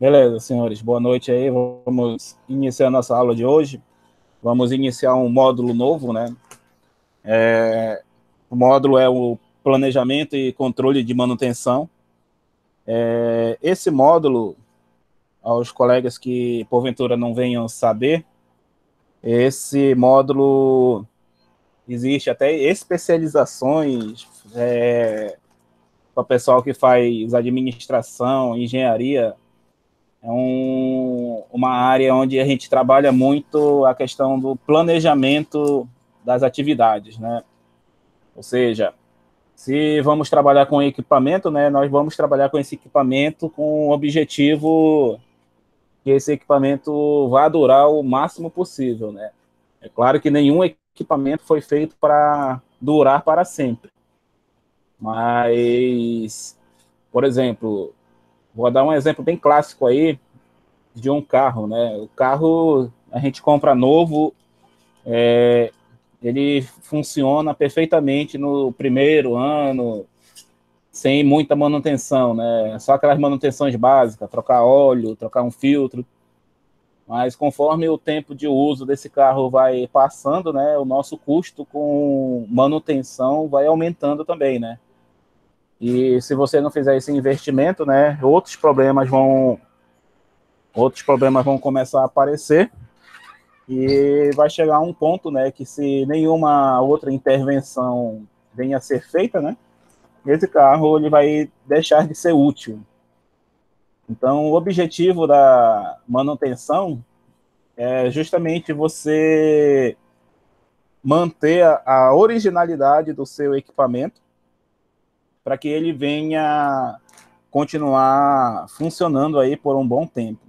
Beleza, senhores, boa noite aí. Vamos iniciar a nossa aula de hoje. Vamos iniciar um módulo novo, né? O módulo é o planejamento e controle de manutenção. Esse módulo, aos colegas que porventura não venham saber, esse módulo existe até especializações para o pessoal que faz administração, engenharia. Uma área onde a gente trabalha muito a questão do planejamento das atividades, né? Ou seja, se vamos trabalhar com equipamento, né, nós vamos trabalhar com esse equipamento com o objetivo que esse equipamento vá durar o máximo possível, né? É claro que nenhum equipamento foi feito para durar para sempre, mas, por exemplo, vou dar um exemplo bem clássico aí, de um carro, né? O carro a gente compra novo, ele funciona perfeitamente no primeiro ano, sem muita manutenção, né? Só aquelas manutenções básicas, trocar óleo, trocar um filtro. Mas conforme o tempo de uso desse carro vai passando, né, o nosso custo com manutenção vai aumentando também, né? E se você não fizer esse investimento, né, outros problemas vão começar a aparecer. E vai chegar a um ponto, né, que se nenhuma outra intervenção venha a ser feita, né, esse carro ele vai deixar de ser útil. Então, o objetivo da manutenção é justamente você manter a originalidade do seu equipamento para que ele venha continuar funcionando aí por um bom tempo.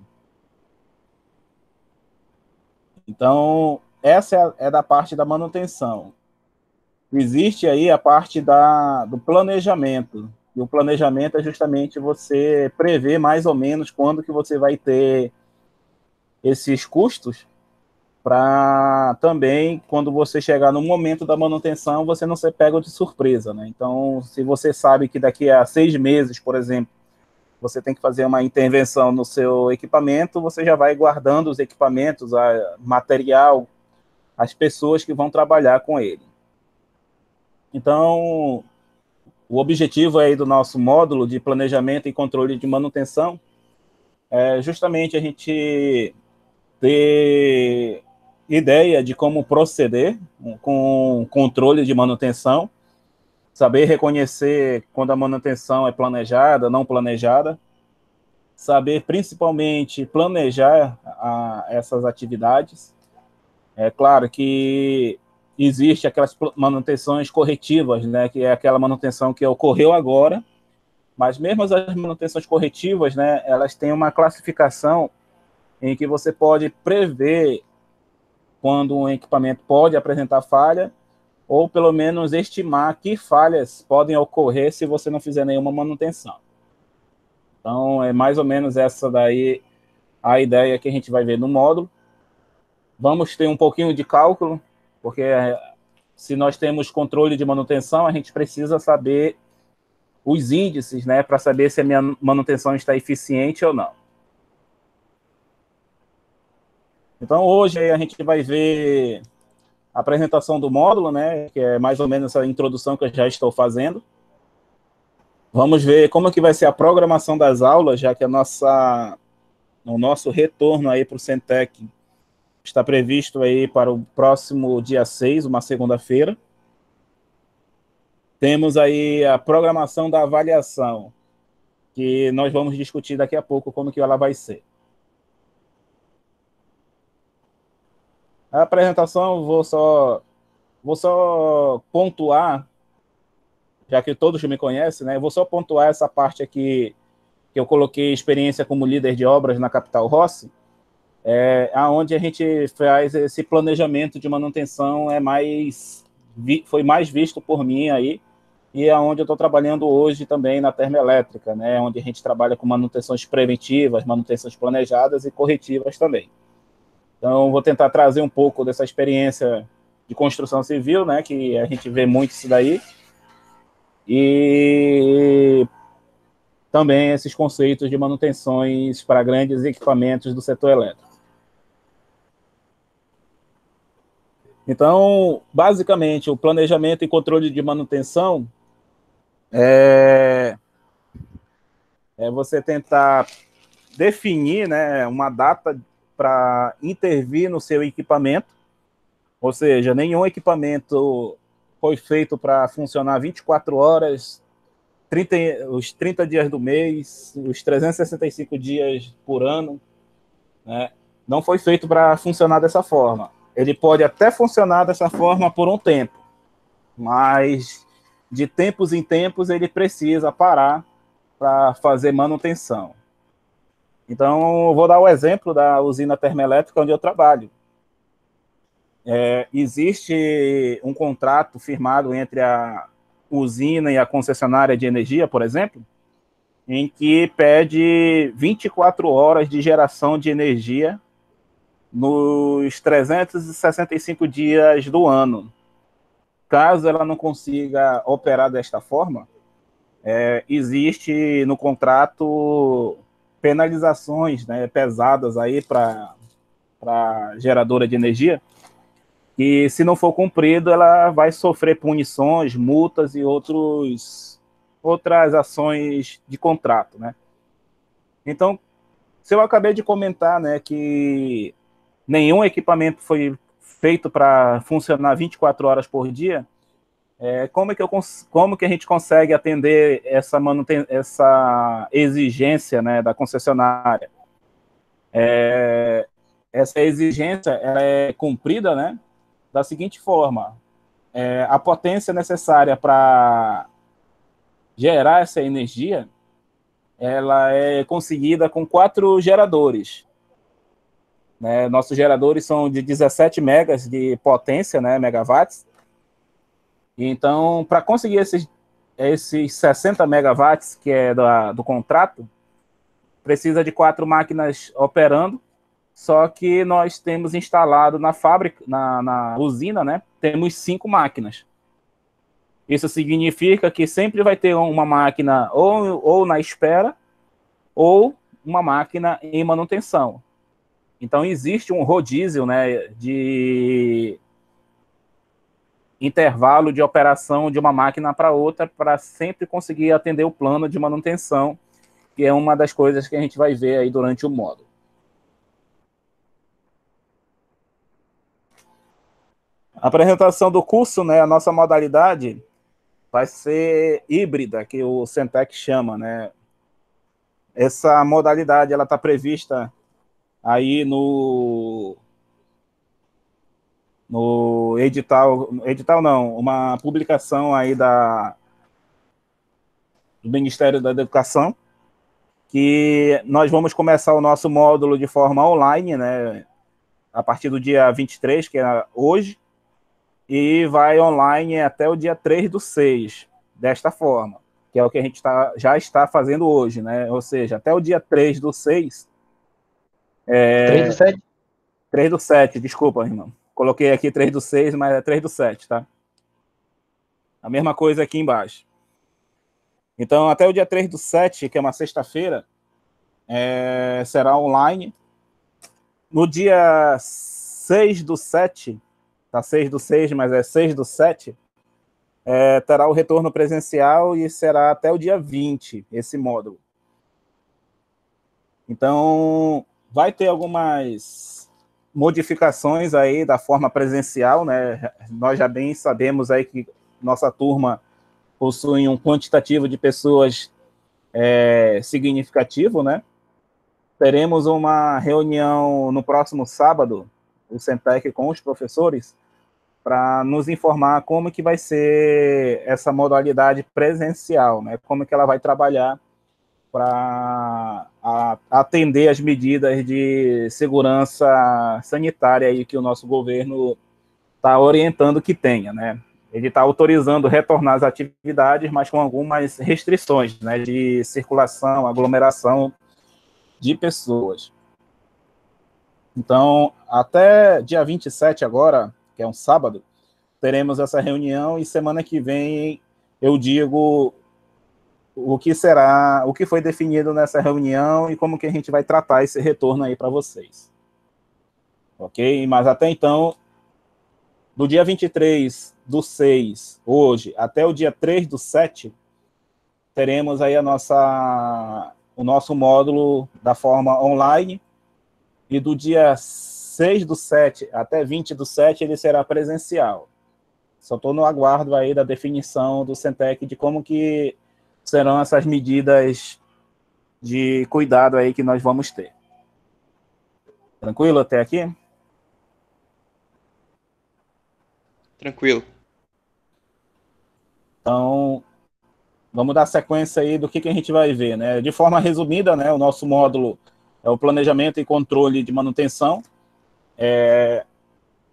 Então, essa é da parte da manutenção. Existe aí a parte do planejamento. E o planejamento é justamente você prever mais ou menos quando que você vai ter esses custos para também, quando você chegar no momento da manutenção, você não ser pego de surpresa, né? Então, se você sabe que daqui a 6 meses, por exemplo, você tem que fazer uma intervenção no seu equipamento, você já vai guardando os equipamentos, material, as pessoas que vão trabalhar com ele. Então, o objetivo aí do nosso módulo de planejamento e controle de manutenção é justamente a gente ter ideia de como proceder com controle de manutenção, saber reconhecer quando a manutenção é planejada, não planejada, saber principalmente planejar essas atividades. É claro que existe aquelas manutenções corretivas, né, que é aquela manutenção que ocorreu agora, mas mesmo as manutenções corretivas, né, elas têm uma classificação em que você pode prever quando um equipamento pode apresentar falha, ou pelo menos estimar que falhas podem ocorrer se você não fizer nenhuma manutenção. Então, é mais ou menos essa daí a ideia que a gente vai ver no módulo. Vamos ter um pouquinho de cálculo, porque se nós temos controle de manutenção, a gente precisa saber os índices, né, para saber se a minha manutenção está eficiente ou não. Então, hoje a gente vai ver a apresentação do módulo, né, que é mais ou menos essa introdução que eu já estou fazendo. Vamos ver como é que vai ser a programação das aulas, já que o nosso retorno aí para o Centec está previsto aí para o próximo dia 6, uma segunda-feira. Temos aí a programação da avaliação, que nós vamos discutir daqui a pouco como que ela vai ser. A apresentação, vou só pontuar, já que todos me conhecem, né? Eu vou só pontuar essa parte aqui que eu coloquei experiência como líder de obras na Capital Rossi, aonde a gente faz esse planejamento de manutenção foi mais visto por mim aí, e é onde eu estou trabalhando hoje também na termoelétrica, né? Onde a gente trabalha com manutenções preventivas, manutenções planejadas e corretivas também. Então, vou tentar trazer um pouco dessa experiência de construção civil, né? Que a gente vê muito isso daí. E também esses conceitos de manutenções para grandes equipamentos do setor elétrico. Então, basicamente, o planejamento e controle de manutenção é você tentar definir, né, uma data para intervir no seu equipamento, ou seja, nenhum equipamento foi feito para funcionar 24 horas, os 30 dias do mês, os 365 dias por ano, né? Não foi feito para funcionar dessa forma. Ele pode até funcionar dessa forma por um tempo, mas de tempos em tempos ele precisa parar para fazer manutenção. Então, eu vou dar o exemplo da usina termoelétrica onde eu trabalho. Existe um contrato firmado entre a usina e a concessionária de energia, por exemplo, em que pede 24 horas de geração de energia nos 365 dias do ano. Caso ela não consiga operar desta forma, existe no contrato penalizações, né, pesadas aí para a geradora de energia, que se não for cumprido, ela vai sofrer punições, multas e outras ações de contrato, né? Então, se eu acabei de comentar, né, que nenhum equipamento foi feito para funcionar 24 horas por dia, como que a gente consegue atender essa exigência, né, da concessionária? Essa exigência ela é cumprida, né, da seguinte forma: a potência necessária para gerar essa energia, ela é conseguida com 4 geradores. Né? Nossos geradores são de 17 megas de potência, né, megawatts. Então, para conseguir esses 60 megawatts, que é do contrato, precisa de 4 máquinas operando, só que nós temos instalado na fábrica, na usina, né, temos 5 máquinas. Isso significa que sempre vai ter uma máquina ou na espera, ou uma máquina em manutenção. Então, existe um rodízio, né, de intervalo de operação de uma máquina para outra, para sempre conseguir atender o plano de manutenção, que é uma das coisas que a gente vai ver aí durante o módulo. A apresentação do curso, né, a nossa modalidade vai ser híbrida, que o Centec chama, né? Essa modalidade ela está prevista aí no edital não, uma publicação aí do Ministério da Educação, que nós vamos começar o nosso módulo de forma online, né, a partir do dia 23, que é hoje, e vai online até o dia 3/6, desta forma, que é o que a gente já está fazendo hoje, né? Ou seja, até o dia 3/6. 3/7? 3/7, desculpa, irmão. Coloquei aqui 3/6, mas é 3/7, tá? A mesma coisa aqui embaixo. Então, até o dia 3/7, que é uma sexta-feira, será online. No dia 6/7, tá 6/6, mas é 6/7, terá o retorno presencial e será até o dia 20, esse módulo. Então, vai ter algumas modificações aí da forma presencial, né? Nós já bem sabemos aí que nossa turma possui um quantitativo de pessoas significativo, né? Teremos uma reunião no próximo sábado, o Centec com os professores, para nos informar como que vai ser essa modalidade presencial, né? Como que ela vai trabalhar para atender as medidas de segurança sanitária aí que o nosso governo está orientando que tenha, né? Ele está autorizando retornar às atividades, mas com algumas restrições, né, de circulação, aglomeração de pessoas. Então, até dia 27 agora, que é um sábado, teremos essa reunião e semana que vem eu digo o que será, o que foi definido nessa reunião e como que a gente vai tratar esse retorno aí para vocês. Ok? Mas até então, do dia 23/6, hoje, até o dia 3/7, teremos aí o nosso módulo da forma online, e do dia 6/7 até 20/7 ele será presencial. Só estou no aguardo aí da definição do Centec de como que serão essas medidas de cuidado aí que nós vamos ter. Tranquilo até aqui? Tranquilo. Então, vamos dar sequência aí do que a gente vai ver, né? De forma resumida, né, o nosso módulo é o planejamento e controle de manutenção.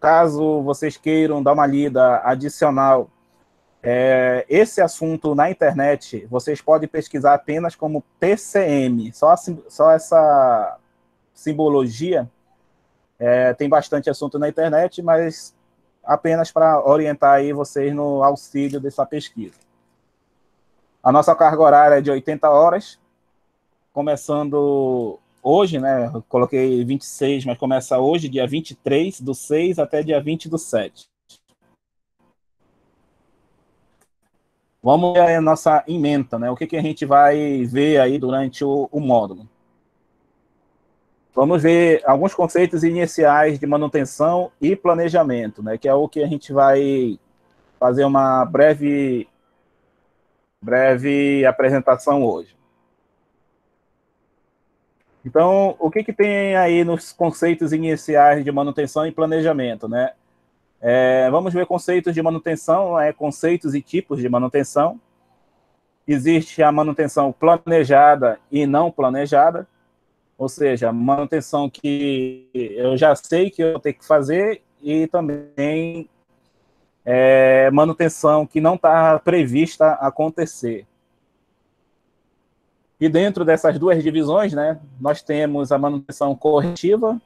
Caso vocês queiram dar uma lida adicional, esse assunto na internet, vocês podem pesquisar apenas como PCM, só essa simbologia. Tem bastante assunto na internet, mas apenas para orientar aí vocês no auxílio dessa pesquisa. A nossa carga horária é de 80 horas, começando hoje, né? Eu coloquei 26, mas começa hoje, dia 23/6 até dia 20/7. Vamos ver a nossa ementa, né? O que a gente vai ver aí durante o módulo. Vamos ver alguns conceitos iniciais de manutenção e planejamento, né? Que é o que a gente vai fazer uma breve apresentação hoje. Então, o que tem aí nos conceitos iniciais de manutenção e planejamento, né? Vamos ver conceitos de manutenção, conceitos e tipos de manutenção. Existe a manutenção planejada e não planejada, ou seja, manutenção que eu já sei que eu vou ter que fazer, e também manutenção que não está prevista acontecer. E dentro dessas duas divisões, né, nós temos a manutenção corretiva,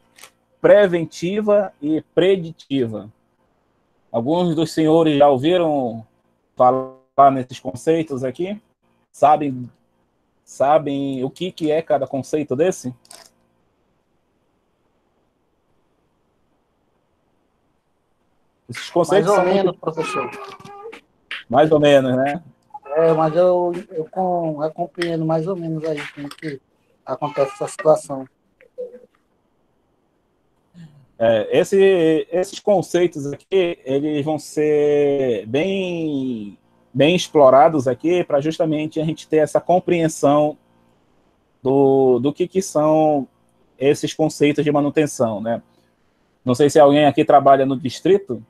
preventiva e preditiva. Alguns dos senhores já ouviram falar nesses conceitos aqui? Sabem o que é cada conceito desse? Esses conceitos Mais ou são menos, muito... professor. Mais ou menos, né? Mas eu compreendo mais ou menos aí como que acontece essa situação. Esses conceitos aqui, eles vão ser bem explorados aqui para justamente a gente ter essa compreensão do que são esses conceitos de manutenção, né? Não sei se alguém aqui trabalha no distrito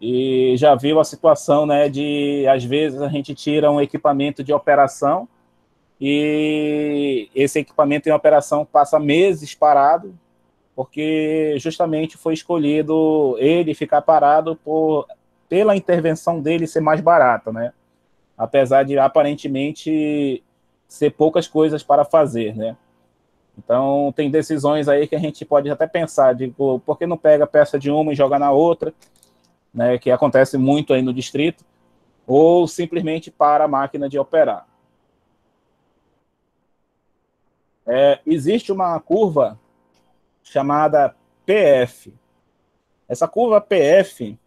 e já viu a situação, né, de às vezes a gente tira um equipamento de operação e esse equipamento em operação passa meses parado, porque justamente foi escolhido ele ficar parado pela intervenção dele ser mais barata, né? Apesar de aparentemente ser poucas coisas para fazer, né? Então, tem decisões aí que a gente pode até pensar, por que não pega a peça de uma e joga na outra, né, que acontece muito aí no distrito, ou simplesmente para a máquina de operar. Existe uma curva chamada PF. Essa curva PF,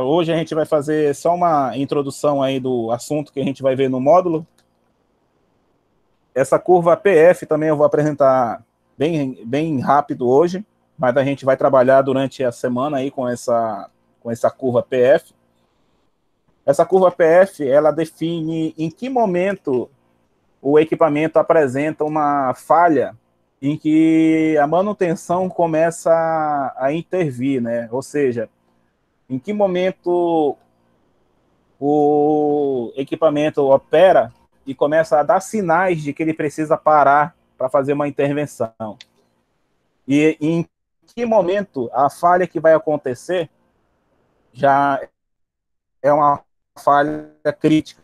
hoje a gente vai fazer só uma introdução aí do assunto que a gente vai ver no módulo. Essa curva PF também eu vou apresentar bem rápido hoje, mas a gente vai trabalhar durante a semana aí com essa curva PF. Essa curva PF, ela define em que momento o equipamento apresenta uma falha em que a manutenção começa a intervir, né? Ou seja, em que momento o equipamento opera e começa a dar sinais de que ele precisa parar para fazer uma intervenção. E em que momento a falha que vai acontecer já é uma falha crítica,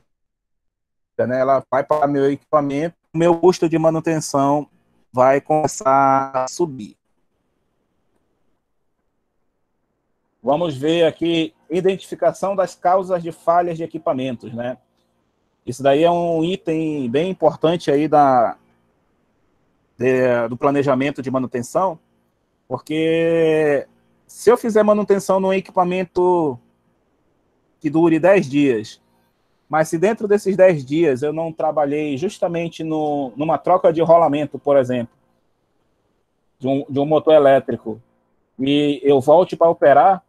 né? Ela vai para o meu equipamento, o meu custo de manutenção vai começar a subir. Vamos ver aqui identificação das causas de falhas de equipamentos, né? Isso daí é um item bem importante aí do planejamento de manutenção, porque se eu fizer manutenção num equipamento que dure 10 dias, mas se dentro desses 10 dias eu não trabalhei justamente numa troca de rolamento, por exemplo, de um motor elétrico, e eu volte para operar,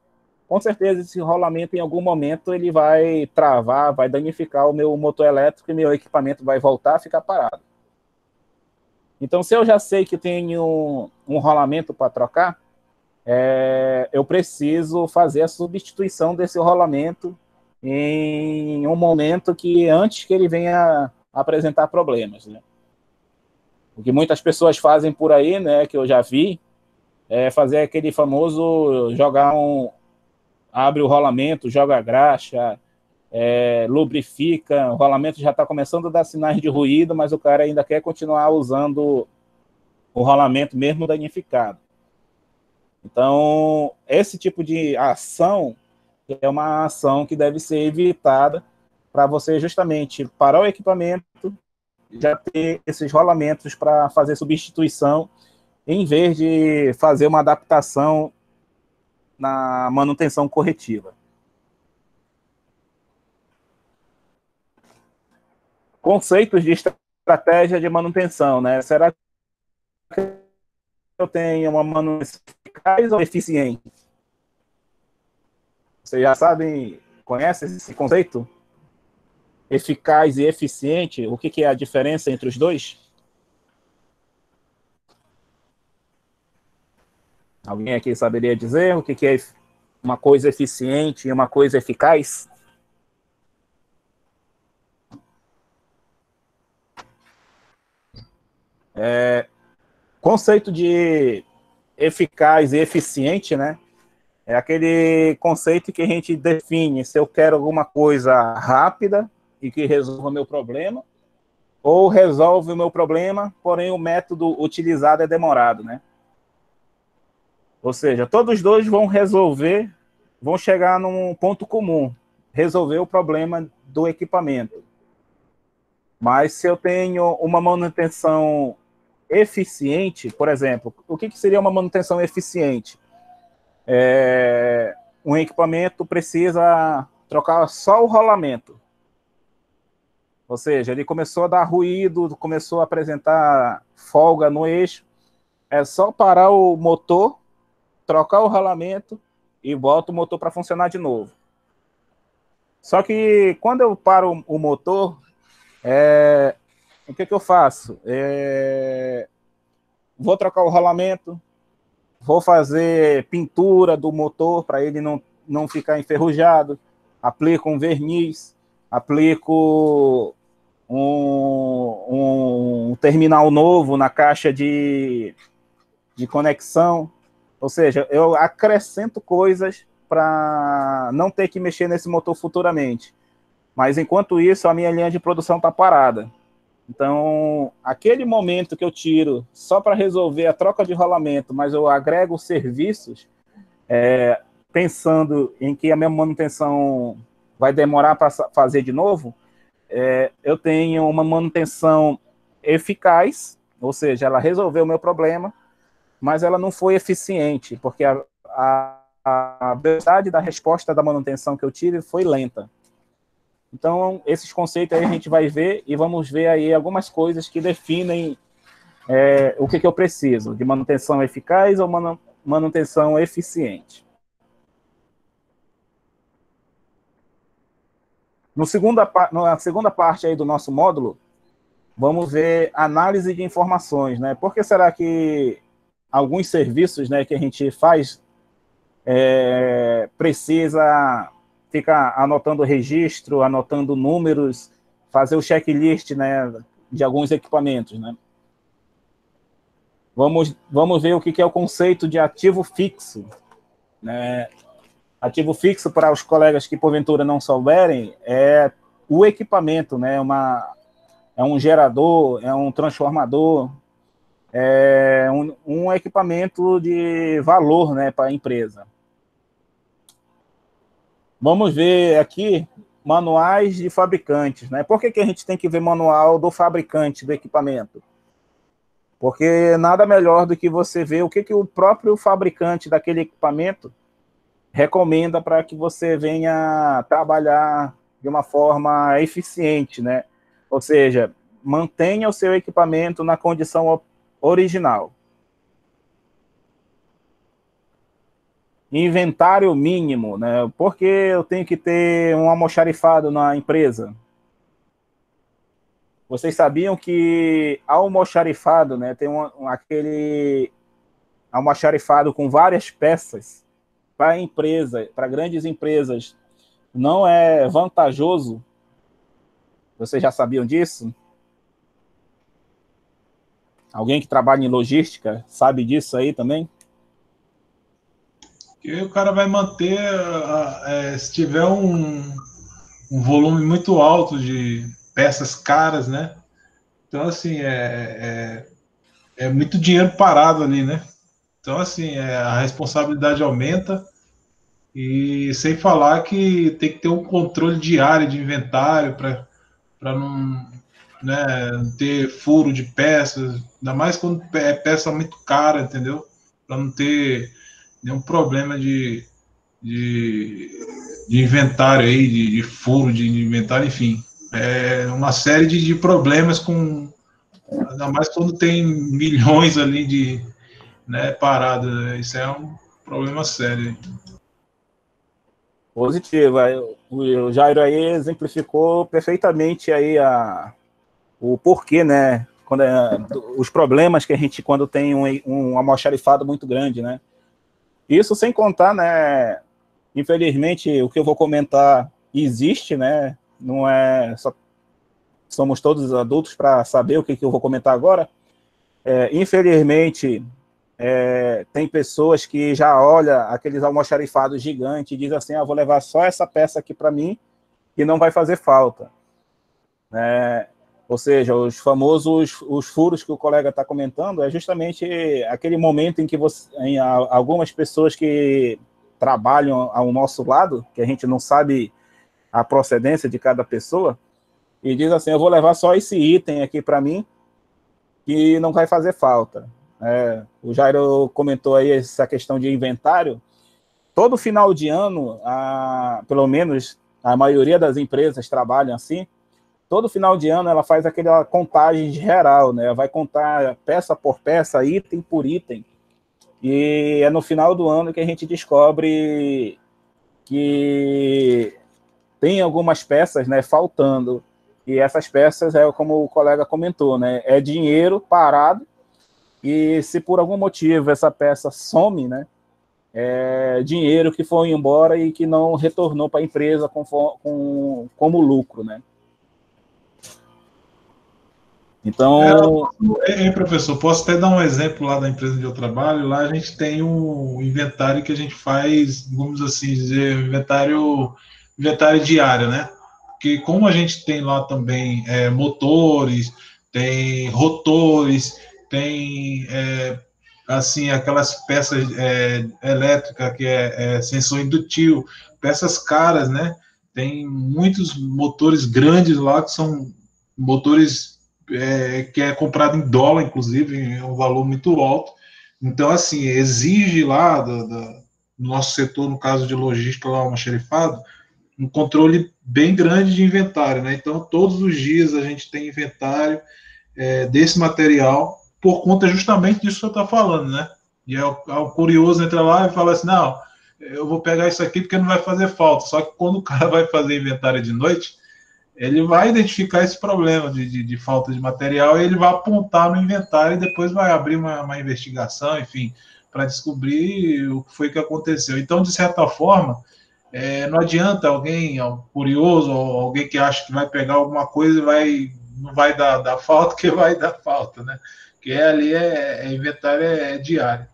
com certeza esse rolamento em algum momento ele vai travar, vai danificar o meu motor elétrico e meu equipamento vai voltar a ficar parado. Então, se eu já sei que tenho um rolamento para trocar, eu preciso fazer a substituição desse rolamento em um momento que antes que ele venha apresentar problemas, né? O que muitas pessoas fazem por aí, né, que eu já vi, é fazer aquele famoso abre o rolamento, joga a graxa, lubrifica, o rolamento já está começando a dar sinais de ruído, mas o cara ainda quer continuar usando o rolamento mesmo danificado. Então, esse tipo de ação é uma ação que deve ser evitada para você justamente parar o equipamento, já ter esses rolamentos para fazer substituição, em vez de fazer uma adaptação na manutenção corretiva. Conceitos de estratégia de manutenção, né? Será que eu tenho uma manutenção eficaz ou eficiente? Vocês já sabem, conhecem esse conceito? Eficaz e eficiente, o que é a diferença entre os dois? Alguém aqui saberia dizer o que é uma coisa eficiente e uma coisa eficaz? Conceito de eficaz e eficiente, né? É aquele conceito que a gente define se eu quero alguma coisa rápida e que resolva o meu problema, ou resolve o meu problema, porém o método utilizado é demorado, né? Ou seja, todos os dois vão chegar num ponto comum, resolver o problema do equipamento. Mas se eu tenho uma manutenção eficiente, por exemplo, o que seria uma manutenção eficiente? Um equipamento precisa trocar só o rolamento. Ou seja, ele começou a dar ruído, começou a apresentar folga no eixo. É só parar o motor, trocar o rolamento e bota o motor para funcionar de novo. Só que quando eu paro o motor, o que eu faço? Vou trocar o rolamento, vou fazer pintura do motor para ele não ficar enferrujado, aplico um verniz, aplico um terminal novo na caixa de conexão, ou seja, eu acrescento coisas para não ter que mexer nesse motor futuramente. Mas, enquanto isso, a minha linha de produção está parada. Então, aquele momento que eu tiro só para resolver a troca de rolamento, mas eu agrego serviços, pensando em que a minha manutenção vai demorar para fazer de novo, eu tenho uma manutenção eficaz, ou seja, ela resolveu o meu problema, mas ela não foi eficiente, porque a velocidade da resposta da manutenção que eu tive foi lenta. Então, esses conceitos aí a gente vai ver e vamos ver aí algumas coisas que definem o que eu preciso, de manutenção eficaz ou manutenção eficiente. Na segunda parte aí do nosso módulo, vamos ver análise de informações, né? Por que será que alguns serviços, né, que a gente faz precisa ficar anotando registro, anotando números, fazer o checklist, né, de alguns equipamentos, né? Vamos ver o que é o conceito de ativo fixo, né? Ativo fixo, para os colegas que porventura não souberem, é o equipamento, né? É um gerador, é um transformador, é um equipamento de valor, né, para a empresa. Vamos ver aqui manuais de fabricantes, né? Por que a gente tem que ver manual do fabricante do equipamento? Porque nada melhor do que você ver o que o próprio fabricante daquele equipamento recomenda para que você venha trabalhar de uma forma eficiente, né? Ou seja, mantenha o seu equipamento na condição original. Inventário mínimo, né? Por que eu tenho que ter um almoxarifado na empresa? Vocês sabiam que almoxarifado, né, tem aquele almoxarifado com várias peças para empresa, para grandes empresas, não é vantajoso? Vocês já sabiam disso? Alguém que trabalha em logística sabe disso aí também? E o cara vai manter, se tiver um volume muito alto de peças caras, né? Então, assim, é muito dinheiro parado ali, né? Então, assim, a responsabilidade aumenta e sem falar que tem que ter um controle diário de inventário para não, né, ter furo de peças, ainda mais quando é peça muito cara, entendeu? Para não ter nenhum problema de, de inventário aí, de furo de inventário, enfim. É uma série de problemas com. Ainda mais quando tem milhões ali de, né, paradas. Né? Isso é um problema sério. Positivo. O Jairo aí exemplificou perfeitamente aí o porquê, né? Os problemas que a gente, quando tem um almoxarifado muito grande, né? Isso sem contar, né? Infelizmente, o que eu vou comentar existe, né? Não é só somos todos adultos para saber o que eu vou comentar agora. Infelizmente, tem pessoas que já olham aqueles almoxarifados gigantes e dizem assim, vou levar só essa peça aqui para mim e não vai fazer falta. Ou seja, os famosos os furos que o colega está comentando é justamente aquele momento em que algumas pessoas que trabalham ao nosso lado, que a gente não sabe a procedência de cada pessoa, e diz assim, eu vou levar só esse item aqui para mim, que não vai fazer falta. O Jairo comentou aí essa questão de inventário. Todo final de ano, pelo menos a maioria das empresas trabalham assim, todo final de ano ela faz aquela contagem geral, né? Vai contar peça por peça, item por item, e é no final do ano que a gente descobre que tem algumas peças, né, faltando. E essas peças, como o colega comentou, né, é dinheiro parado, e se por algum motivo essa peça some, né, é dinheiro que foi embora e que não retornou para a empresa como lucro, né. Então... Professor, posso até dar um exemplo lá da empresa onde eu trabalho. Lá a gente tem um inventário que a gente faz, vamos assim dizer, inventário diário, né? Porque como a gente tem lá também motores, tem rotores, tem assim aquelas peças elétricas que sensor indutivo, peças caras, né? Tem muitos motores grandes lá que são motores que é comprado em dólar, inclusive, é um valor muito alto. Então, assim, exige lá do nosso setor, no caso de logística, lá, uma xerifado, um controle bem grande de inventário, né? Então, todos os dias a gente tem inventário desse material, por conta justamente disso que eu estou falando, né? E o curioso entra lá e fala assim, não, eu vou pegar isso aqui porque não vai fazer falta. Só que quando o cara vai fazer inventário de noite, ele vai identificar esse problema de falta de material e ele vai apontar no inventário e depois vai abrir uma investigação, enfim, para descobrir o que foi que aconteceu. Então, de certa forma, não adianta alguém curioso ou alguém que acha que vai pegar alguma coisa e não vai dar falta, que vai dar falta, né? Porque ali inventário diário.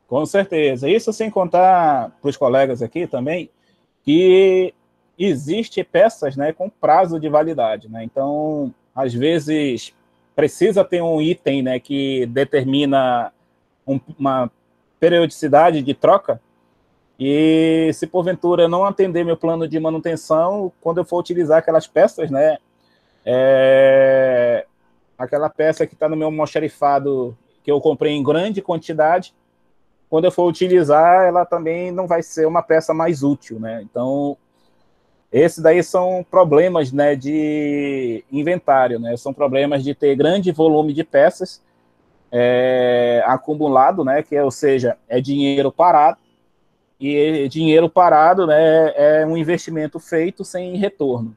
Com certeza. Isso sem contar para os colegas aqui também, que existe peças, né, com prazo de validade, né? Então, às vezes precisa ter um item, né, que determina uma periodicidade de troca, E se porventura eu não atender meu plano de manutenção, quando eu for utilizar aquelas peças, né, aquela peça que está no meu almoxarifado, que eu comprei em grande quantidade, quando eu for utilizar, ela também não vai ser uma peça mais útil, né? Então, esses daí são problemas, né, de inventário, né? São problemas de ter grande volume de peças acumulado, né? Que ou seja, é dinheiro parado, e dinheiro parado, né, é um investimento feito sem retorno,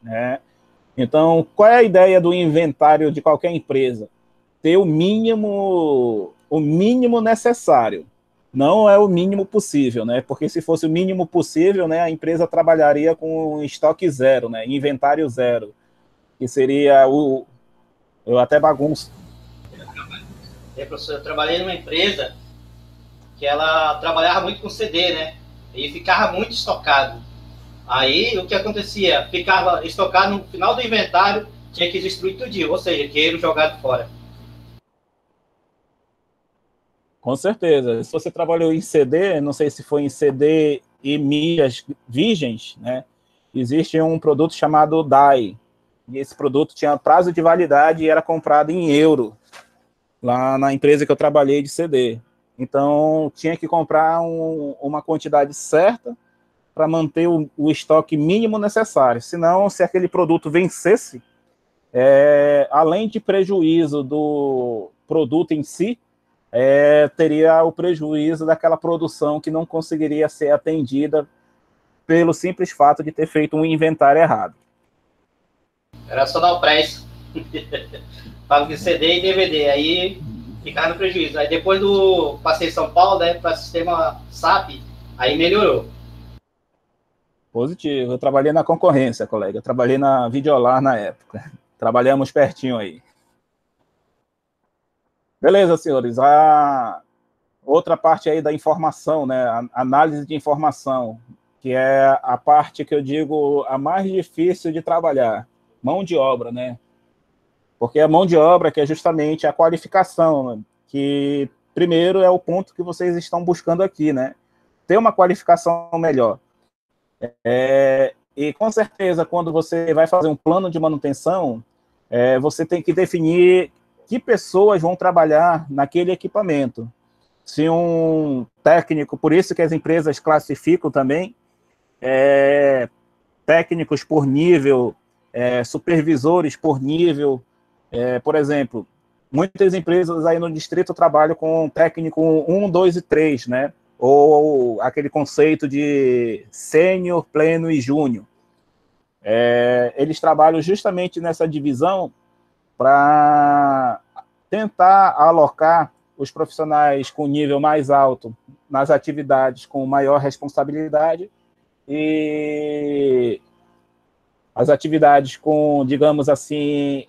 né? Então, qual é a ideia do inventário de qualquer empresa? Ter o mínimo necessário. Não é o mínimo possível, né? Porque se fosse o mínimo possível, né, a empresa trabalharia com estoque zero, né, inventário zero, que seria o... Eu até bagunço. Professor, eu trabalhei numa empresa que ela trabalhava muito com CD, né? E ficava muito estocado. Aí, o que acontecia? Ficava estocado no final do inventário, tinha que destruir tudinho, ou seja, dinheiro jogado fora. Com certeza. Se você trabalhou em CD, não sei se foi em CD e mídias virgens, né? Existe um produto chamado DAI. E esse produto tinha prazo de validade e era comprado em euro, lá na empresa que eu trabalhei de CD. Então, tinha que comprar uma quantidade certa para manter o estoque mínimo necessário. Senão, se aquele produto vencesse, além de prejuízo do produto em si, teria o prejuízo daquela produção que não conseguiria ser atendida pelo simples fato de ter feito um inventário errado. Era só dar o preço. Pago de CD e DVD, aí ficava no prejuízo. Aí depois passei em São Paulo, né, para sistema SAP, aí melhorou. Positivo. Eu trabalhei na concorrência, colega. Eu trabalhei na Videolar na época. Trabalhamos pertinho aí. Beleza, senhores. A outra parte aí da informação, né? A análise de informação, que é a parte que eu digo a mais difícil de trabalhar. Mão de obra, né? Porque a mão de obra que é justamente a qualificação, né? Que primeiro é o ponto que vocês estão buscando aqui, né? Ter uma qualificação melhor. E com certeza, quando você vai fazer um plano de manutenção, você tem que definir que pessoas vão trabalhar naquele equipamento. Se um técnico, por isso que as empresas classificam também, técnicos por nível, supervisores por nível. Por exemplo, muitas empresas aí no distrito trabalham com técnico 1, 2 e 3, né? Ou aquele conceito de sênior, pleno e júnior. Eles trabalham justamente nessa divisão para tentar alocar os profissionais com nível mais alto nas atividades com maior responsabilidade e as atividades com, digamos assim,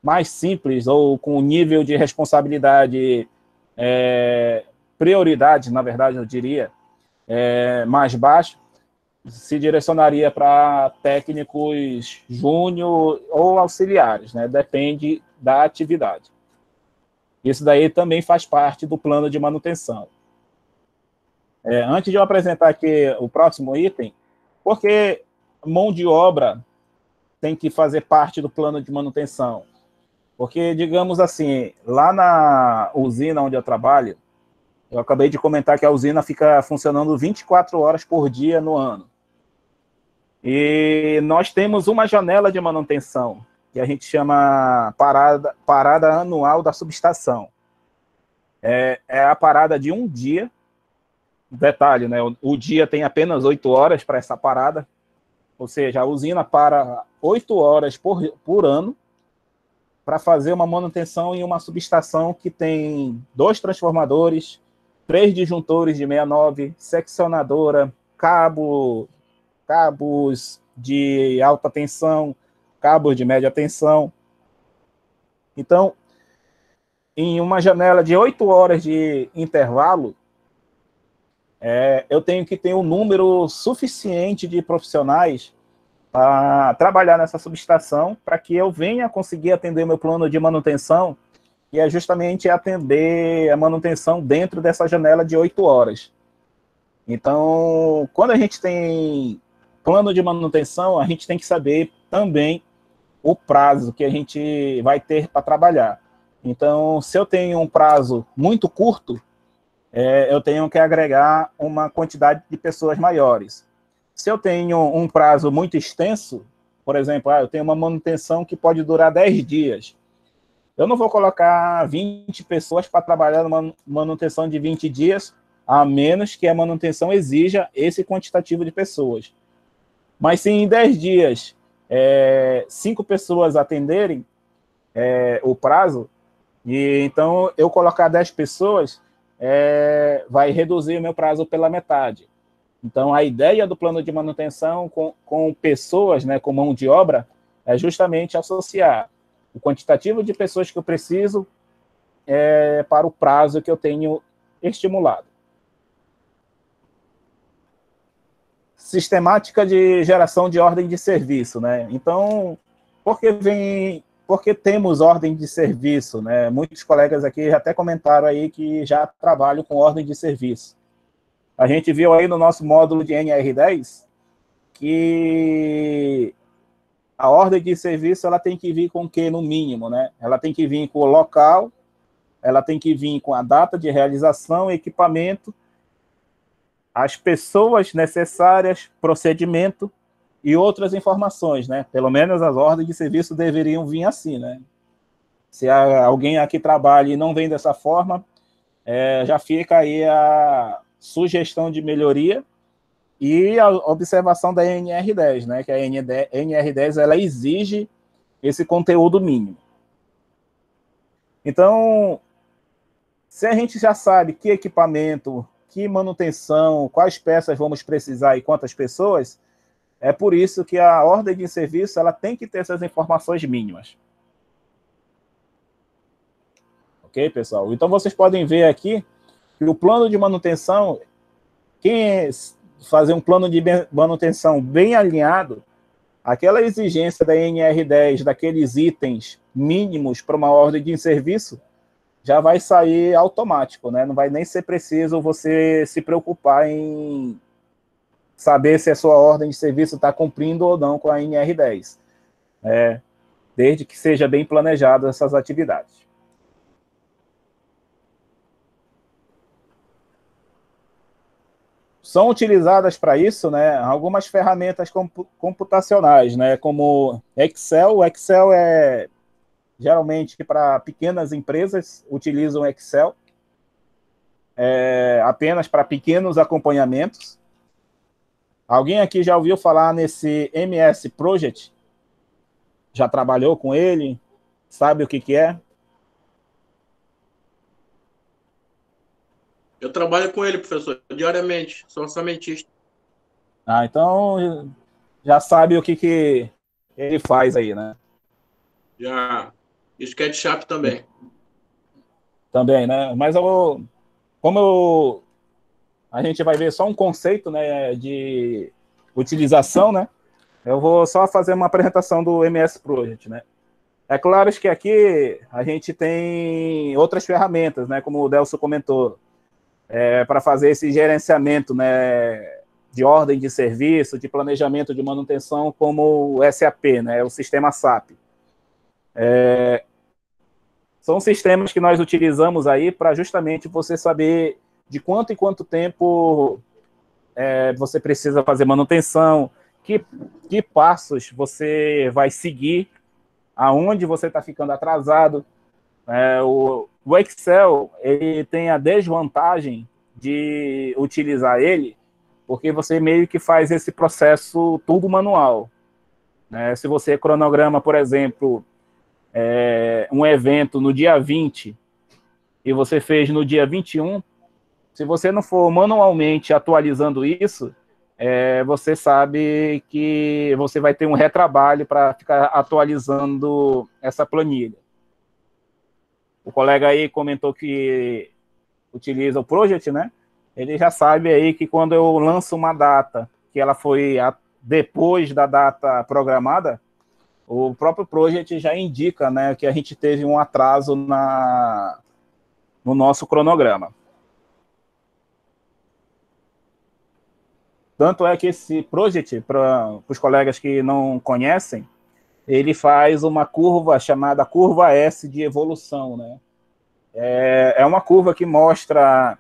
mais simples ou com nível de responsabilidade, prioridade, na verdade, eu diria, mais baixo, se direcionaria para técnicos júnior ou auxiliares, né? Depende da atividade. Isso daí também faz parte do plano de manutenção. Antes de eu apresentar aqui o próximo item, porque mão de obra tem que fazer parte do plano de manutenção? Porque, digamos assim, lá na usina onde eu trabalho, eu acabei de comentar que a usina fica funcionando 24 horas por dia no ano. E nós temos uma janela de manutenção, que a gente chama parada anual da subestação. É a parada de um dia. Detalhe, né? O dia tem apenas 8 horas para essa parada, ou seja, a usina para 8 horas por ano para fazer uma manutenção em uma subestação que tem 2 transformadores, 3 disjuntores de 69, seccionadora, cabos de alta tensão, cabos de média tensão. Então, em uma janela de 8 horas de intervalo, eu tenho que ter um número suficiente de profissionais para trabalhar nessa subestação para que eu venha conseguir atender meu plano de manutenção, que é justamente atender a manutenção dentro dessa janela de 8 horas. Então, quando a gente tem plano de manutenção, a gente tem que saber também o prazo que a gente vai ter para trabalhar. Então, se eu tenho um prazo muito curto, eu tenho que agregar uma quantidade de pessoas maiores. Se eu tenho um prazo muito extenso, por exemplo, eu tenho uma manutenção que pode durar 10 dias, eu não vou colocar 20 pessoas para trabalhar numa manutenção de 20 dias, a menos que a manutenção exija esse quantitativo de pessoas. Mas se em 10 dias 5 pessoas atenderem o prazo, e então eu colocar 10 pessoas, vai reduzir o meu prazo pela metade. Então, a ideia do plano de manutenção com pessoas, né, com mão de obra, é justamente associar o quantitativo de pessoas que eu preciso para o prazo que eu tenho estimulado. Sistemática de geração de ordem de serviço, né? Então, por que temos ordem de serviço, né? Muitos colegas aqui até comentaram aí que já trabalham com ordem de serviço. A gente viu aí no nosso módulo de NR10 que a ordem de serviço ela tem que vir com o quê, no mínimo, né? Ela tem que vir com o local, ela tem que vir com a data de realização, equipamento, as pessoas necessárias, procedimento e outras informações, né? Pelo menos as ordens de serviço deveriam vir assim, né? Se alguém aqui trabalha e não vem dessa forma, já fica aí a sugestão de melhoria e a observação da NR10, né? Que a NR10 ela exige esse conteúdo mínimo. Então, se a gente já sabe que equipamento, que manutenção, quais peças vamos precisar e quantas pessoas, é por isso que a ordem de serviço ela tem que ter essas informações mínimas. Ok, pessoal? Então, vocês podem ver aqui que o plano de manutenção, quem fazer um plano de manutenção bem alinhado, aquela exigência da NR10, daqueles itens mínimos para uma ordem de serviço, já vai sair automático, né? Não vai nem ser preciso você se preocupar em saber se a sua ordem de serviço está cumprindo ou não com a NR10. Desde que seja bem planejado essas atividades. São utilizadas para isso, né, algumas ferramentas computacionais, né, como Excel. O Excel geralmente para pequenas empresas utilizam Excel apenas para pequenos acompanhamentos. Alguém aqui já ouviu falar nesse MS Project? Já trabalhou com ele? Sabe o que é? Eu trabalho com ele, professor, diariamente. Sou orçamentista. Então já sabe o que ele faz aí, né? Já. SketchUp também. Também, né? Mas a gente vai ver só um conceito, né, de utilização, né? Eu vou só fazer uma apresentação do MS Project, né? É claro que aqui a gente tem outras ferramentas, né? Como o Delcio comentou, para fazer esse gerenciamento, né, de ordem de serviço, de planejamento de manutenção, como o SAP, né? O sistema SAP. São sistemas que nós utilizamos aí para justamente você saber de quanto em quanto tempo você precisa fazer manutenção, que passos você vai seguir, aonde você está ficando atrasado. O Excel ele tem a desvantagem de utilizar ele, porque você meio que faz esse processo tudo manual. Se você cronograma, por exemplo, um evento no dia 20 e você fez no dia 21, se você não for manualmente atualizando isso, você sabe que você vai ter um retrabalho para ficar atualizando essa planilha. O colega aí comentou que utiliza o Project, né? Ele já sabe aí que quando eu lanço uma data que ela foi depois da data programada, o próprio Project já indica, né, que a gente teve um atraso no nosso cronograma. Tanto é que esse project, para os colegas que não conhecem, ele faz uma curva chamada curva S de evolução, né? É uma curva que mostra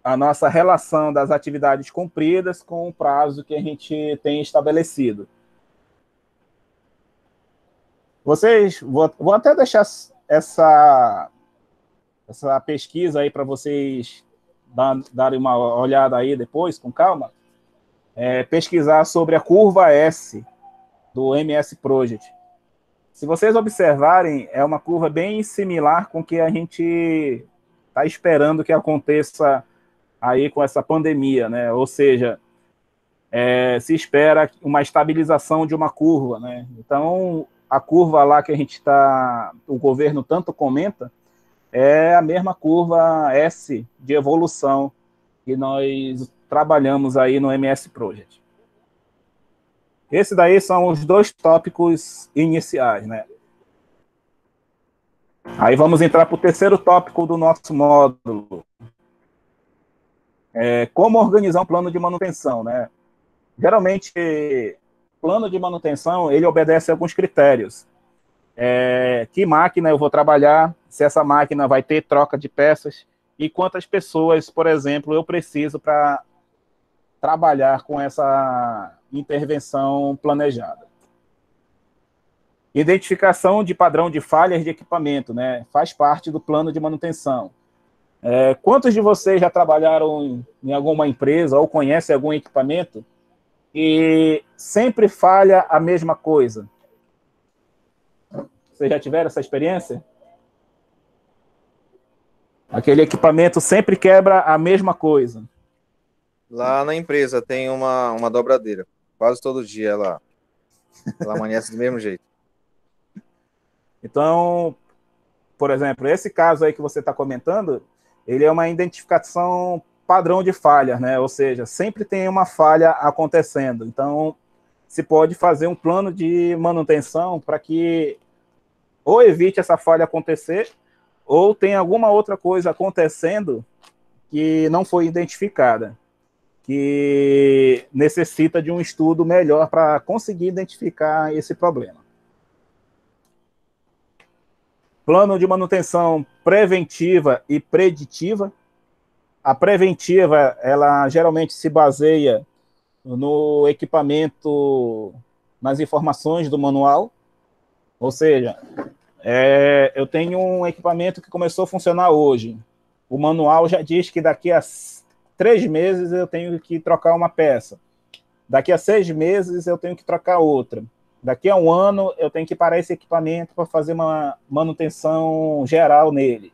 a nossa relação das atividades cumpridas com o prazo que a gente tem estabelecido. Vou até deixar essa pesquisa aí para vocês darem uma olhada aí depois, com calma. Pesquisar sobre a curva S do MS Project. Se vocês observarem, é uma curva bem similar com o que a gente está esperando que aconteça aí com essa pandemia, né? Ou seja, se espera uma estabilização de uma curva, né? Então, a curva lá que o governo tanto comenta, é a mesma curva S de evolução que nós trabalhamos aí no MS Project. Esses daí são os 2 tópicos iniciais, né? Aí vamos entrar para o 3º tópico do nosso módulo. Como organizar um plano de manutenção, né? Geralmente, plano de manutenção, ele obedece a alguns critérios. Que máquina eu vou trabalhar, se essa máquina vai ter troca de peças, e quantas pessoas, por exemplo, eu preciso para trabalhar com essa intervenção planejada. Identificação de padrão de falhas de equipamento, né? Faz parte do plano de manutenção. Quantos de vocês já trabalharam em alguma empresa ou conhecem algum equipamento e sempre falha a mesma coisa? Vocês já tiveram essa experiência? Aquele equipamento sempre quebra a mesma coisa. Lá na empresa tem uma dobradeira. Quase todo dia ela amanhece do mesmo jeito. Então, por exemplo, esse caso aí que você está comentando, ele é uma identificação padrão de falhas, né? Ou seja, sempre tem uma falha acontecendo. Então, se pode fazer um plano de manutenção para que ou evite essa falha acontecer, ou tem alguma outra coisa acontecendo que não foi identificada, que necessita de um estudo melhor para conseguir identificar esse problema. Plano de manutenção preventiva e preditiva. A preventiva, ela geralmente se baseia no equipamento, nas informações do manual. Ou seja, eu tenho um equipamento que começou a funcionar hoje. O manual já diz que daqui a 3 meses eu tenho que trocar uma peça. Daqui a 6 meses eu tenho que trocar outra. Daqui a 1 ano eu tenho que parar esse equipamento para fazer uma manutenção geral nele.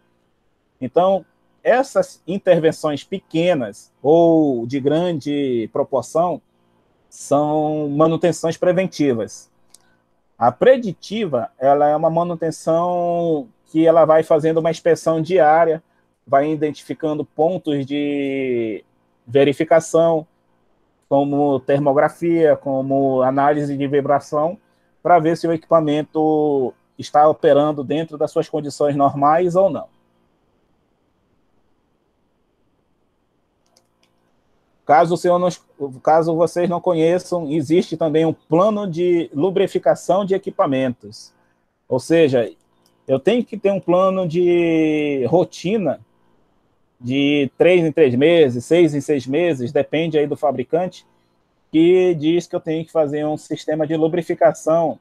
Então, essas intervenções pequenas ou de grande proporção são manutenções preventivas. A preditiva, ela é uma manutenção que ela vai fazendo uma inspeção diária, vai identificando pontos de verificação, como termografia, como análise de vibração, para ver se o equipamento está operando dentro das suas condições normais ou não. Caso vocês não conheçam, existe também um plano de lubrificação de equipamentos. Ou seja, eu tenho que ter um plano de rotina de 3 em 3 meses, 6 em 6 meses, depende aí do fabricante, que diz que eu tenho que fazer um sistema de lubrificação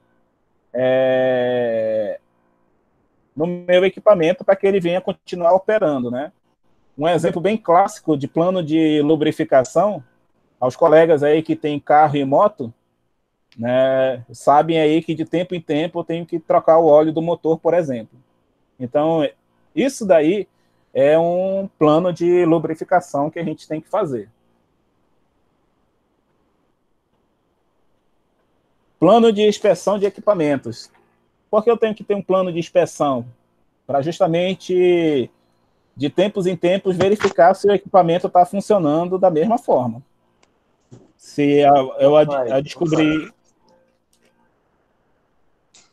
no meu equipamento para que ele venha continuar operando, né? Um exemplo bem clássico de plano de lubrificação, aos colegas aí que têm carro e moto, né, sabem aí que de tempo em tempo eu tenho que trocar o óleo do motor, por exemplo. Então, isso daí é um plano de lubrificação que a gente tem que fazer. Plano de inspeção de equipamentos. Por que eu tenho que ter um plano de inspeção? Para justamente, de tempos em tempos, verificar se o equipamento está funcionando da mesma forma. Se eu descobrir...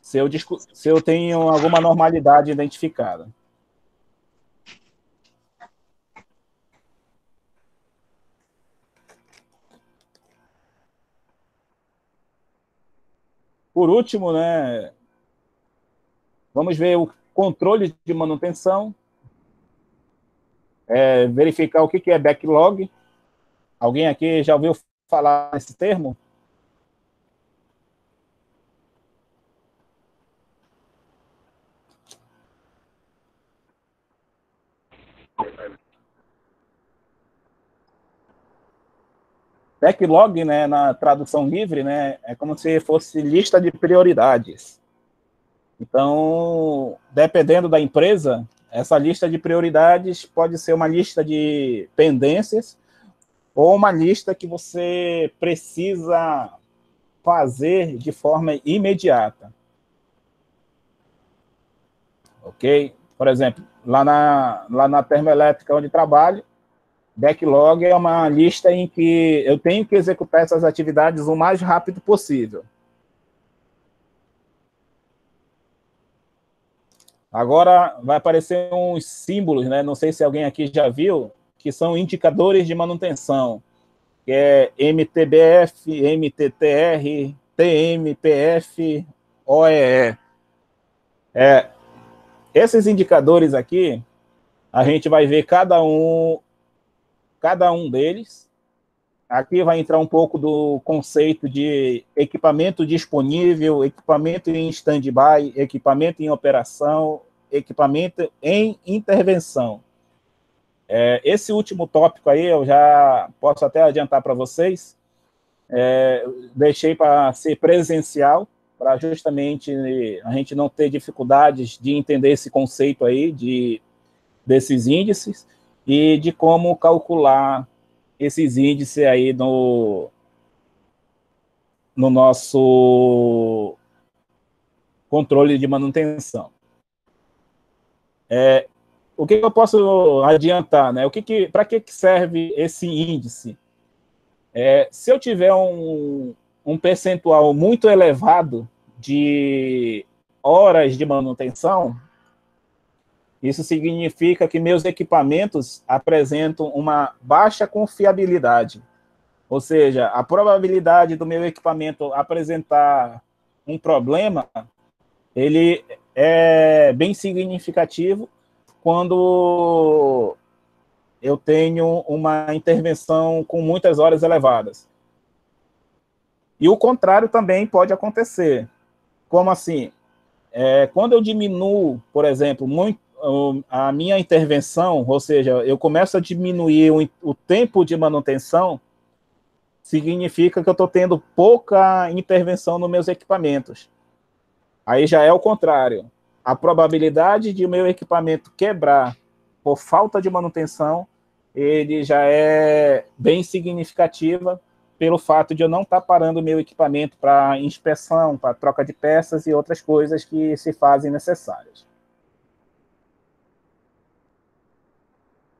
Se eu tenho alguma normalidade identificada. por último, né, vamos ver o controle de manutenção, verificar o que é backlog. Alguém aqui já ouviu falar nesse termo? Backlog, né, na tradução livre, né, é como se fosse lista de prioridades. Então, dependendo da empresa, essa lista de prioridades pode ser uma lista de pendências ou uma lista que você precisa fazer de forma imediata. Ok? Por exemplo, lá na termoelétrica onde trabalho, backlog é uma lista em que eu tenho que executar essas atividades o mais rápido possível. Agora vai aparecer uns símbolos, né? Não sei se alguém aqui já viu, que são indicadores de manutenção, que é MTBF, MTTR, TMPF, OEE. Esses indicadores aqui, a gente vai ver cada um deles. Aqui vai entrar um pouco do conceito de equipamento disponível, equipamento em stand-by, equipamento em operação, equipamento em intervenção. Esse último tópico aí, eu já posso até adiantar para vocês, deixei para ser presencial, para justamente a gente não ter dificuldades de entender esse conceito aí, desses índices, e de como calcular esses índices aí no nosso controle de manutenção. O que eu posso adiantar, né? Para que serve esse índice? Se eu tiver um percentual muito elevado de horas de manutenção, isso significa que meus equipamentos apresentam uma baixa confiabilidade. Ou seja, a probabilidade do meu equipamento apresentar um problema, ele é bem significativo quando eu tenho uma intervenção com muitas horas elevadas. E o contrário também pode acontecer. Como assim? Quando eu diminuo, por exemplo, muito a minha intervenção, ou seja, eu começo a diminuir o tempo de manutenção, significa que eu estou tendo pouca intervenção nos meus equipamentos. Aí já é o contrário. A probabilidade de o meu equipamento quebrar por falta de manutenção, ele já é bem significativa pelo fato de eu não estar parando o meu equipamento para inspeção, para troca de peças e outras coisas que se fazem necessárias.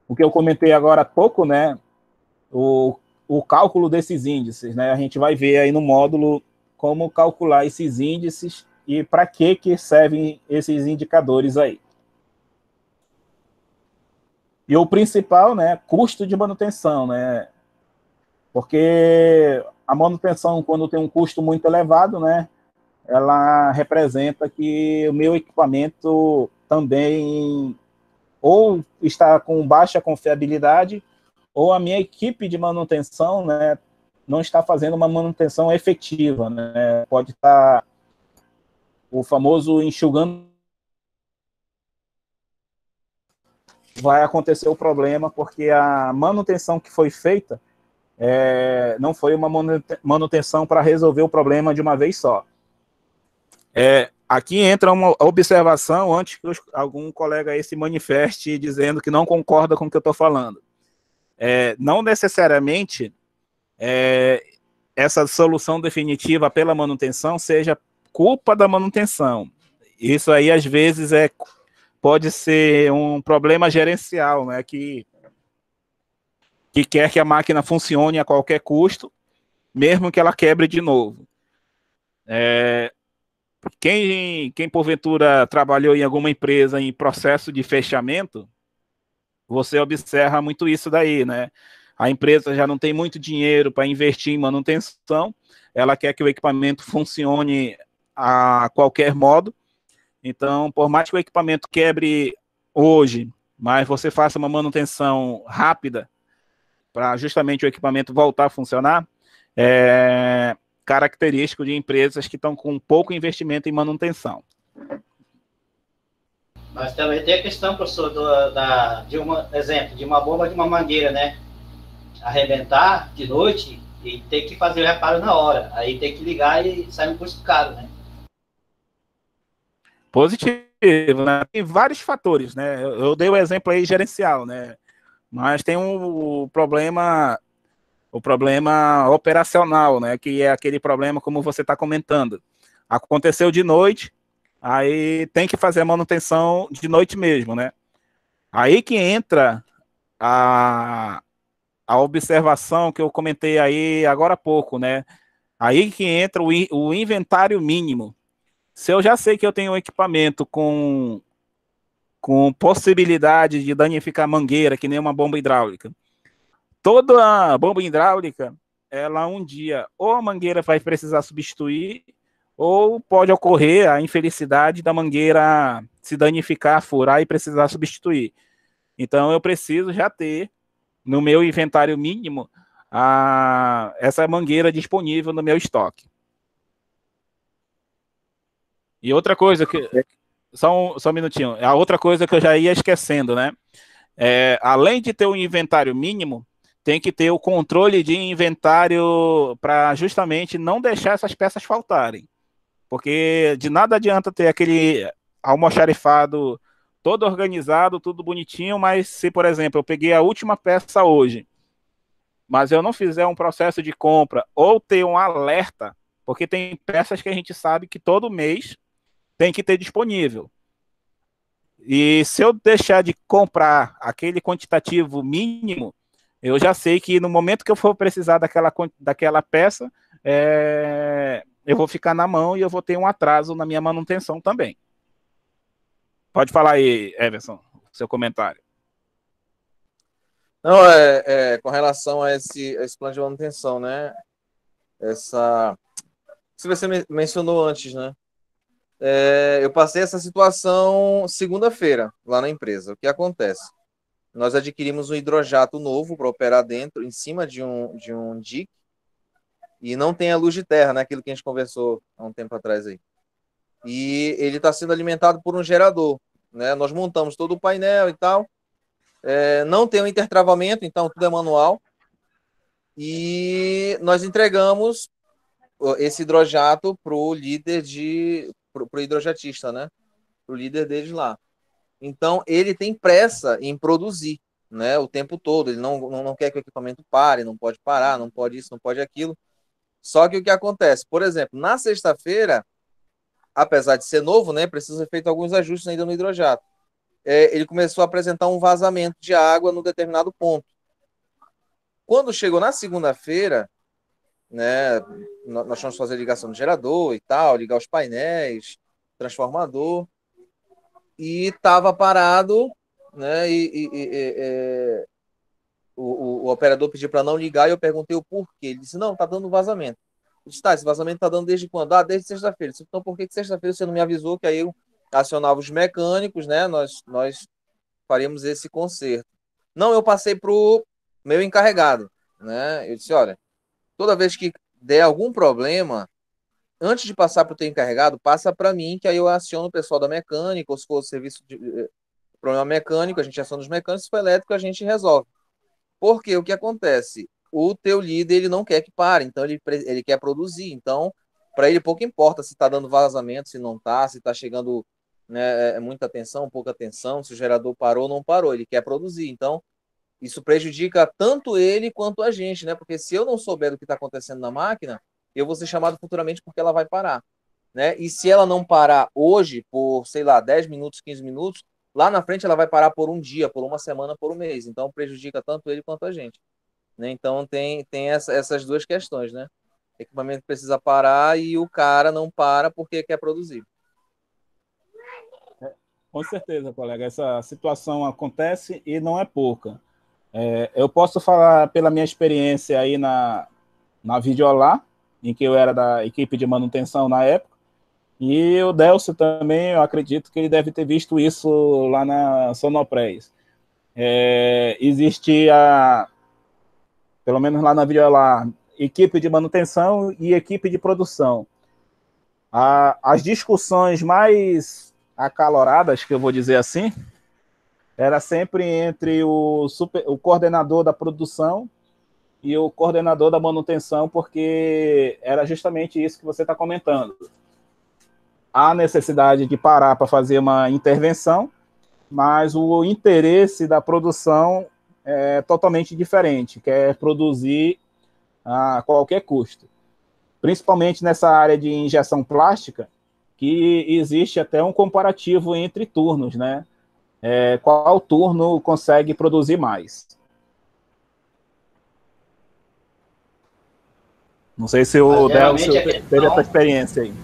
O que eu comentei agora há pouco, né, o cálculo desses índices, né, a gente vai ver aí no módulo como calcular esses índices e para que servem esses indicadores aí. E o principal, né, custo de manutenção, né, porque a manutenção, quando tem um custo muito elevado, né, ela representa que o meu equipamento também ou está com baixa confiabilidade, ou a minha equipe de manutenção, né, não está fazendo uma manutenção efetiva, né? Pode estar o famoso enxugando. Vai acontecer o problema, porque a manutenção que foi feita não foi uma manutenção para resolver o problema de uma vez só. Aqui entra uma observação antes que algum colega aí se manifeste dizendo que não concorda com o que eu estou falando. Não necessariamente essa solução definitiva pela manutenção seja culpa da manutenção. Isso aí, às vezes, pode ser um problema gerencial, né, que quer que a máquina funcione a qualquer custo, mesmo que ela quebre de novo. Quem porventura trabalhou em alguma empresa em processo de fechamento, você observa muito isso daí, né? A empresa já não tem muito dinheiro para investir em manutenção, ela quer que o equipamento funcione a qualquer modo. Então, por mais que o equipamento quebre hoje, mas você faça uma manutenção rápida para justamente o equipamento voltar a funcionar, é característico de empresas que estão com pouco investimento em manutenção. Mas também tem a questão, professor, exemplo, de uma bomba de uma mangueira, né? Arrebentar de noite e ter que fazer o reparo na hora. Aí tem que ligar e sai um custo caro, né? Positivo, né? Tem vários fatores, né? Eu dei o exemplo aí gerencial, né? Mas tem o problema operacional, né? Que é aquele problema como você está comentando. Aconteceu de noite, aí tem que fazer a manutenção de noite mesmo, né? Aí que entra a observação que eu comentei aí agora há pouco, né? Aí que entra o inventário mínimo. Se eu já sei que eu tenho um equipamento com possibilidade de danificar mangueira, que nem uma bomba hidráulica, toda a bomba hidráulica, ela um dia, ou a mangueira vai precisar substituir, ou pode ocorrer a infelicidade da mangueira se danificar, furar e precisar substituir. Então eu preciso já ter no meu inventário mínimo essa mangueira disponível no meu estoque. E outra coisa que... Só um minutinho. A outra coisa que eu já ia esquecendo, né? Além de ter um inventário mínimo, tem que ter o controle de inventário para justamente não deixar essas peças faltarem. Porque de nada adianta ter aquele almoxarifado todo organizado, tudo bonitinho, mas se, por exemplo, eu peguei a última peça hoje, mas eu não fizer um processo de compra ou ter um alerta, porque tem peças que a gente sabe que todo mês tem que ter disponível. E se eu deixar de comprar aquele quantitativo mínimo, eu já sei que no momento que eu for precisar daquela peça, eu vou ficar na mão e eu vou ter um atraso na minha manutenção também. Pode falar aí, Everson, seu comentário. Não, com relação a esse plano de manutenção, né? Se você mencionou antes, né? Eu passei essa situação segunda-feira lá na empresa. O que acontece? Nós adquirimos um hidrojato novo para operar dentro, em cima de um dique, e não tem a luz de terra, né? Aquilo que a gente conversou há um tempo atrás aí. E ele está sendo alimentado por um gerador, né? Nós montamos todo o painel e tal. Não tem um intertravamento, então tudo é manual. E nós entregamos esse hidrojato para o líder para o hidrojatista, né? Para o líder deles lá. Então, ele tem pressa em produzir, né? O tempo todo. Ele não quer que o equipamento pare, não pode parar, não pode isso, não pode aquilo. Só que o que acontece? Por exemplo, na sexta-feira, apesar de ser novo, né? Precisa ser feito alguns ajustes ainda no hidrojato. Ele começou a apresentar um vazamento de água no determinado ponto. Quando chegou na segunda-feira, né, nós vamos fazer ligação do gerador e tal, ligar os painéis, transformador, e estava parado, né, o operador pediu para não ligar e eu perguntei o porquê. Ele disse, não, está dando vazamento. Eu disse, tá, esse vazamento está dando desde quando? Desde sexta-feira. Então por que sexta-feira você não me avisou que aí eu acionava os mecânicos, né, nós faríamos esse conserto. Não, eu passei para o meu encarregado, né, eu disse, olha, toda vez que der algum problema, antes de passar para o teu encarregado, passa para mim, que aí eu aciono o pessoal da mecânica, ou se for serviço de problema mecânico, a gente aciona os mecânicos, se for elétrico, a gente resolve. Porque o que acontece? O teu líder, ele não quer que pare, então ele quer produzir. Então, para ele pouco importa se está dando vazamento, se não está, se está chegando, né, muita tensão, pouca tensão, se o gerador parou ou não parou, ele quer produzir. Então, isso prejudica tanto ele quanto a gente, né? Porque se eu não souber do que está acontecendo na máquina, eu vou ser chamado futuramente porque ela vai parar, né? E se ela não parar hoje por, sei lá, 10 minutos, 15 minutos, lá na frente ela vai parar por um dia, por uma semana, por um mês. Então prejudica tanto ele quanto a gente, né? Então tem essas duas questões, né? O equipamento precisa parar e o cara não para porque quer produzir. Com certeza, colega. Essa situação acontece e não é pouca. Eu posso falar pela minha experiência aí na Videolá, em que eu era da equipe de manutenção na época. E o Delcio também, eu acredito que ele deve ter visto isso lá na Sonoprés. Existe pelo menos lá na Violar, equipe de manutenção e equipe de produção. As discussões mais acaloradas, que eu vou dizer assim, era sempre entre o coordenador da produção e o coordenador da manutenção, porque era justamente isso que você está comentando. Há necessidade de parar para fazer uma intervenção, mas o interesse da produção é totalmente diferente, que é produzir a qualquer custo. Principalmente nessa área de injeção plástica, que existe até um comparativo entre turnos, né? Qual turno consegue produzir mais. Não sei se o Delcio teve essa experiência aí.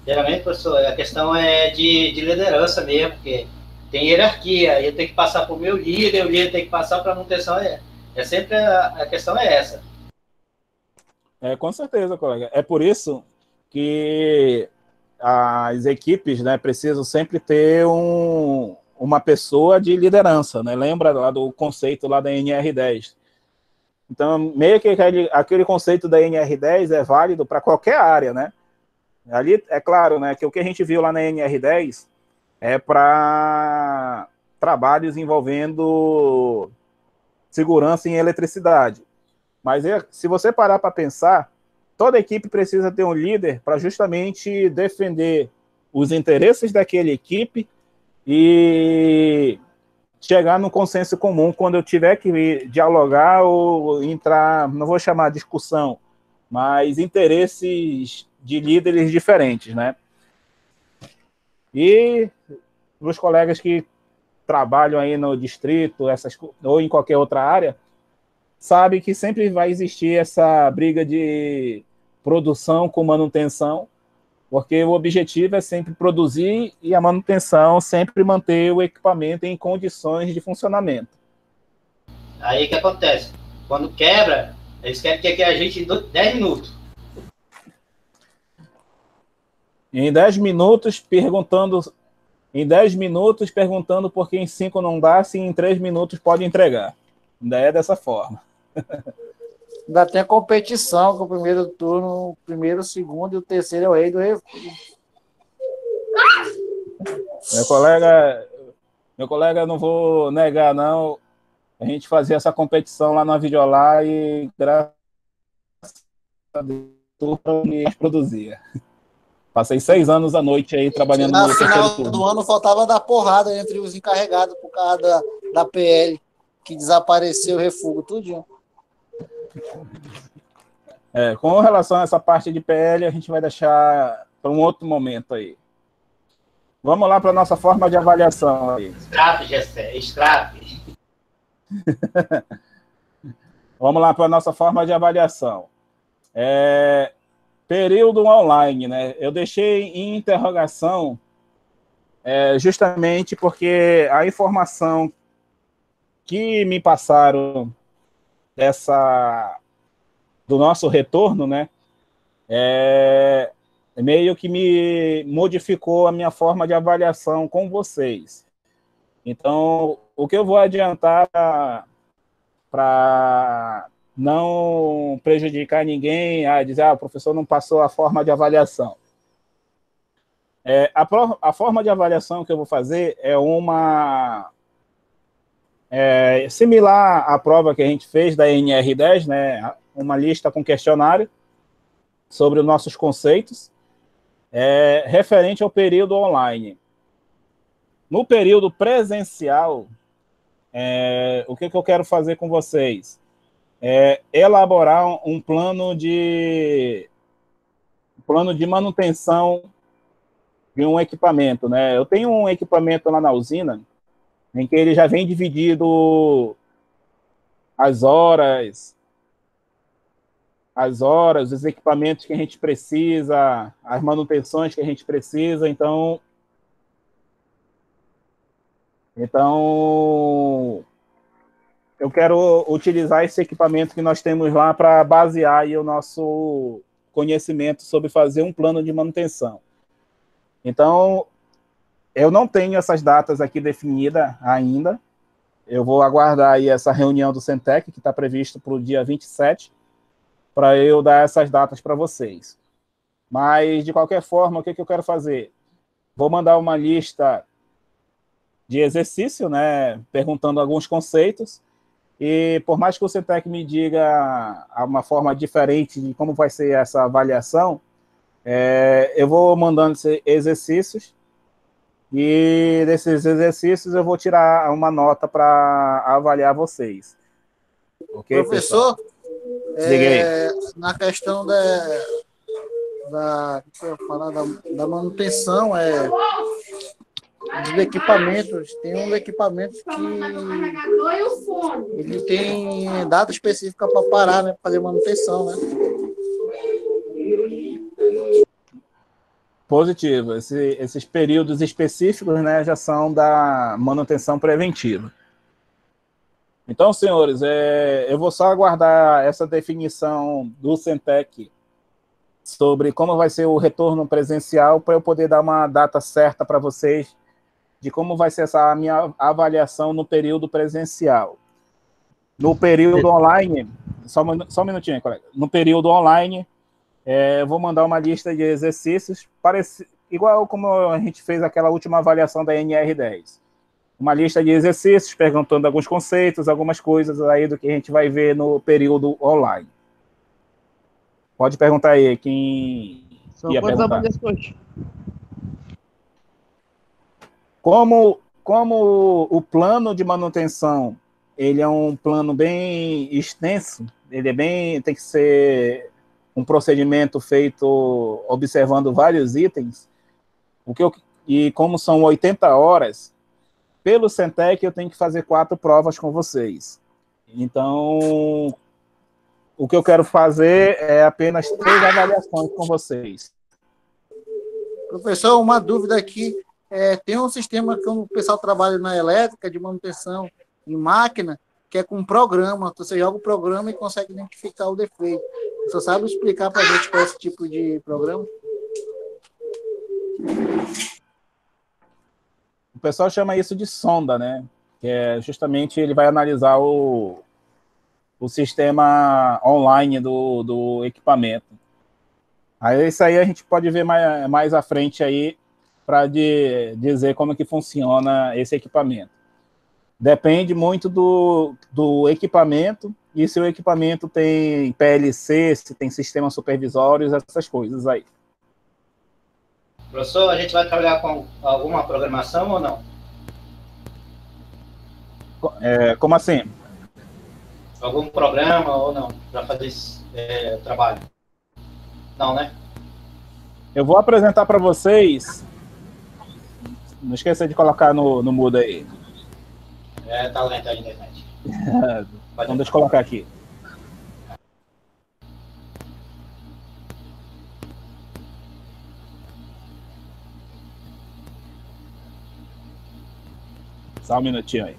Geralmente, professor, a questão é de liderança mesmo, porque tem hierarquia, eu tenho que passar para o meu líder, o líder tem que passar para a manutenção, sempre a questão é essa. Com certeza, colega. É por isso que as equipes, né, precisam sempre ter uma pessoa de liderança, né? Lembra lá do conceito lá da NR10. Então, meio que aquele conceito da NR10 é válido para qualquer área, né? Ali, é claro, né, que o que a gente viu lá na NR10 é para trabalhos envolvendo segurança em eletricidade. Mas se você parar para pensar, toda equipe precisa ter um líder para justamente defender os interesses daquela equipe e chegar num consenso comum quando eu tiver que dialogar ou entrar, não vou chamar de discussão, mas interesses de líderes diferentes, né? E os colegas que trabalham aí no distrito, ou em qualquer outra área, sabe que sempre vai existir essa briga de produção com manutenção, porque o objetivo é sempre produzir e a manutenção sempre manter o equipamento em condições de funcionamento. Aí o que acontece? Quando quebra, eles querem que a gente em 10 minutos. Em 10 minutos perguntando por que em 5 não dá, se em 3 minutos pode entregar. Ainda é dessa forma. Ainda tem a competição com o primeiro turno, o primeiro, o segundo e o terceiro é o rei do refúgio. Meu colega, não vou negar, não. A gente fazia essa competição lá na Videolar e, graças a Deus, produzia. Passei 6 anos à noite aí trabalhando no terceiro turno. No final do ano faltava dar porrada entre os encarregados por causa da PL, que desapareceu o refúgio, tudinho. Com relação a essa parte de PL, a gente vai deixar para um outro momento aí. Vamos lá para a nossa forma de avaliação aí. Scrap, Gessé, scrap. Vamos lá para a nossa forma de avaliação. Período online, né? Eu deixei em interrogação justamente porque a informação que me passaram do nosso retorno, né, meio que me modificou a minha forma de avaliação com vocês. Então, o que eu vou adiantar para não prejudicar ninguém, dizer, o professor não passou a forma de avaliação. A forma de avaliação que eu vou fazer é similar à prova que a gente fez da NR10, né? Uma lista com questionário sobre os nossos conceitos, referente ao período online. No período presencial, o que eu quero fazer com vocês? Elaborar um plano de manutenção de um equipamento, né? Eu tenho um equipamento lá na usina, em que ele já vem dividido as horas, os equipamentos que a gente precisa, as manutenções que a gente precisa. Então eu quero utilizar esse equipamento que nós temos lá para basear aí o nosso conhecimento sobre fazer um plano de manutenção. Então, eu não tenho essas datas aqui definidas ainda. Eu vou aguardar aí essa reunião do Centec, que está previsto para o dia 27, para eu dar essas datas para vocês. Mas, de qualquer forma, o que eu quero fazer? Vou mandar uma lista de exercício, né, perguntando alguns conceitos, e por mais que o Centec me diga uma forma diferente de como vai ser essa avaliação, eu vou mandando esses exercícios, e desses exercícios eu vou tirar uma nota para avaliar vocês. Ok, professor, Liguei. na questão da manutenção, dos equipamentos, tem uns equipamentos que ele tem data específica para parar, né, para fazer manutenção, né? Positivo. Esses períodos específicos, né, já são da manutenção preventiva. Então, senhores, eu vou só aguardar essa definição do Centec sobre como vai ser o retorno presencial para eu poder dar uma data certa para vocês de como vai ser essa minha avaliação no período presencial. No período online, só um minutinho, colega. No período online, eu vou mandar uma lista de exercícios, igual como a gente fez aquela última avaliação da NR10. Uma lista de exercícios, perguntando alguns conceitos, algumas coisas aí do que a gente vai ver no período online. Pode perguntar aí, quem ia perguntar. Como o plano de manutenção, ele é um plano bem extenso, tem que ser um procedimento feito observando vários itens, e como são 80 horas, pelo Centec eu tenho que fazer 4 provas com vocês. Então, o que eu quero fazer é apenas 3 avaliações com vocês. Professor, uma dúvida aqui. Tem um sistema que o pessoal trabalha na elétrica, de manutenção em máquina, que é com programa. Você joga o programa e consegue identificar o defeito. Você sabe explicar para a gente qual é esse tipo de programa? O pessoal chama isso de sonda, né? Que justamente ele vai analisar o sistema online do equipamento. Aí isso aí a gente pode ver mais à frente aí para dizer como que funciona esse equipamento. Depende muito do equipamento, e se o equipamento tem PLC, se tem sistemas supervisórios, essas coisas aí. Professor, a gente vai trabalhar com alguma programação ou não? Como assim? Algum programa ou não, para fazer esse trabalho? Não, né? Eu vou apresentar para vocês. Não esqueça de colocar no mudo aí. Tá lento a internet. Então deixa eu colocar aqui. Só um minutinho aí.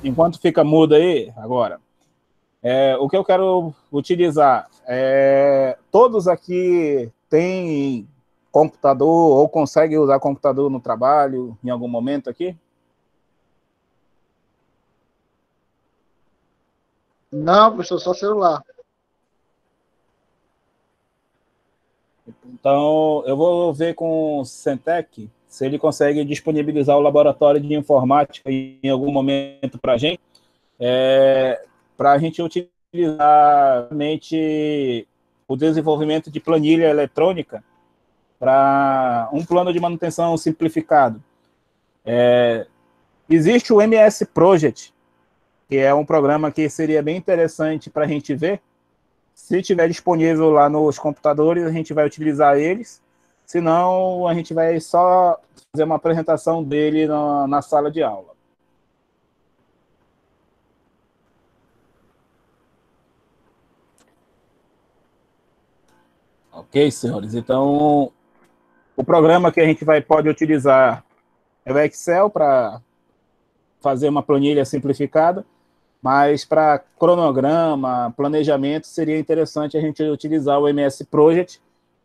Enquanto fica mudo aí, agora, o que eu quero utilizar, todos aqui têm computador ou conseguem usar computador no trabalho em algum momento aqui? Não, professor, só celular. Então, eu vou ver com o Centec se ele consegue disponibilizar o laboratório de informática em algum momento para a gente utilizar realmente o desenvolvimento de planilha eletrônica para um plano de manutenção simplificado. Existe o MS Project, que é um programa que seria bem interessante para a gente ver. Se estiver disponível lá nos computadores, a gente vai utilizar eles. Se não, a gente vai só fazer uma apresentação dele na sala de aula. Ok, senhores. Então, o programa que a gente pode utilizar é o Excel para fazer uma planilha simplificada. mas para cronograma, planejamento, seria interessante a gente utilizar o MS Project,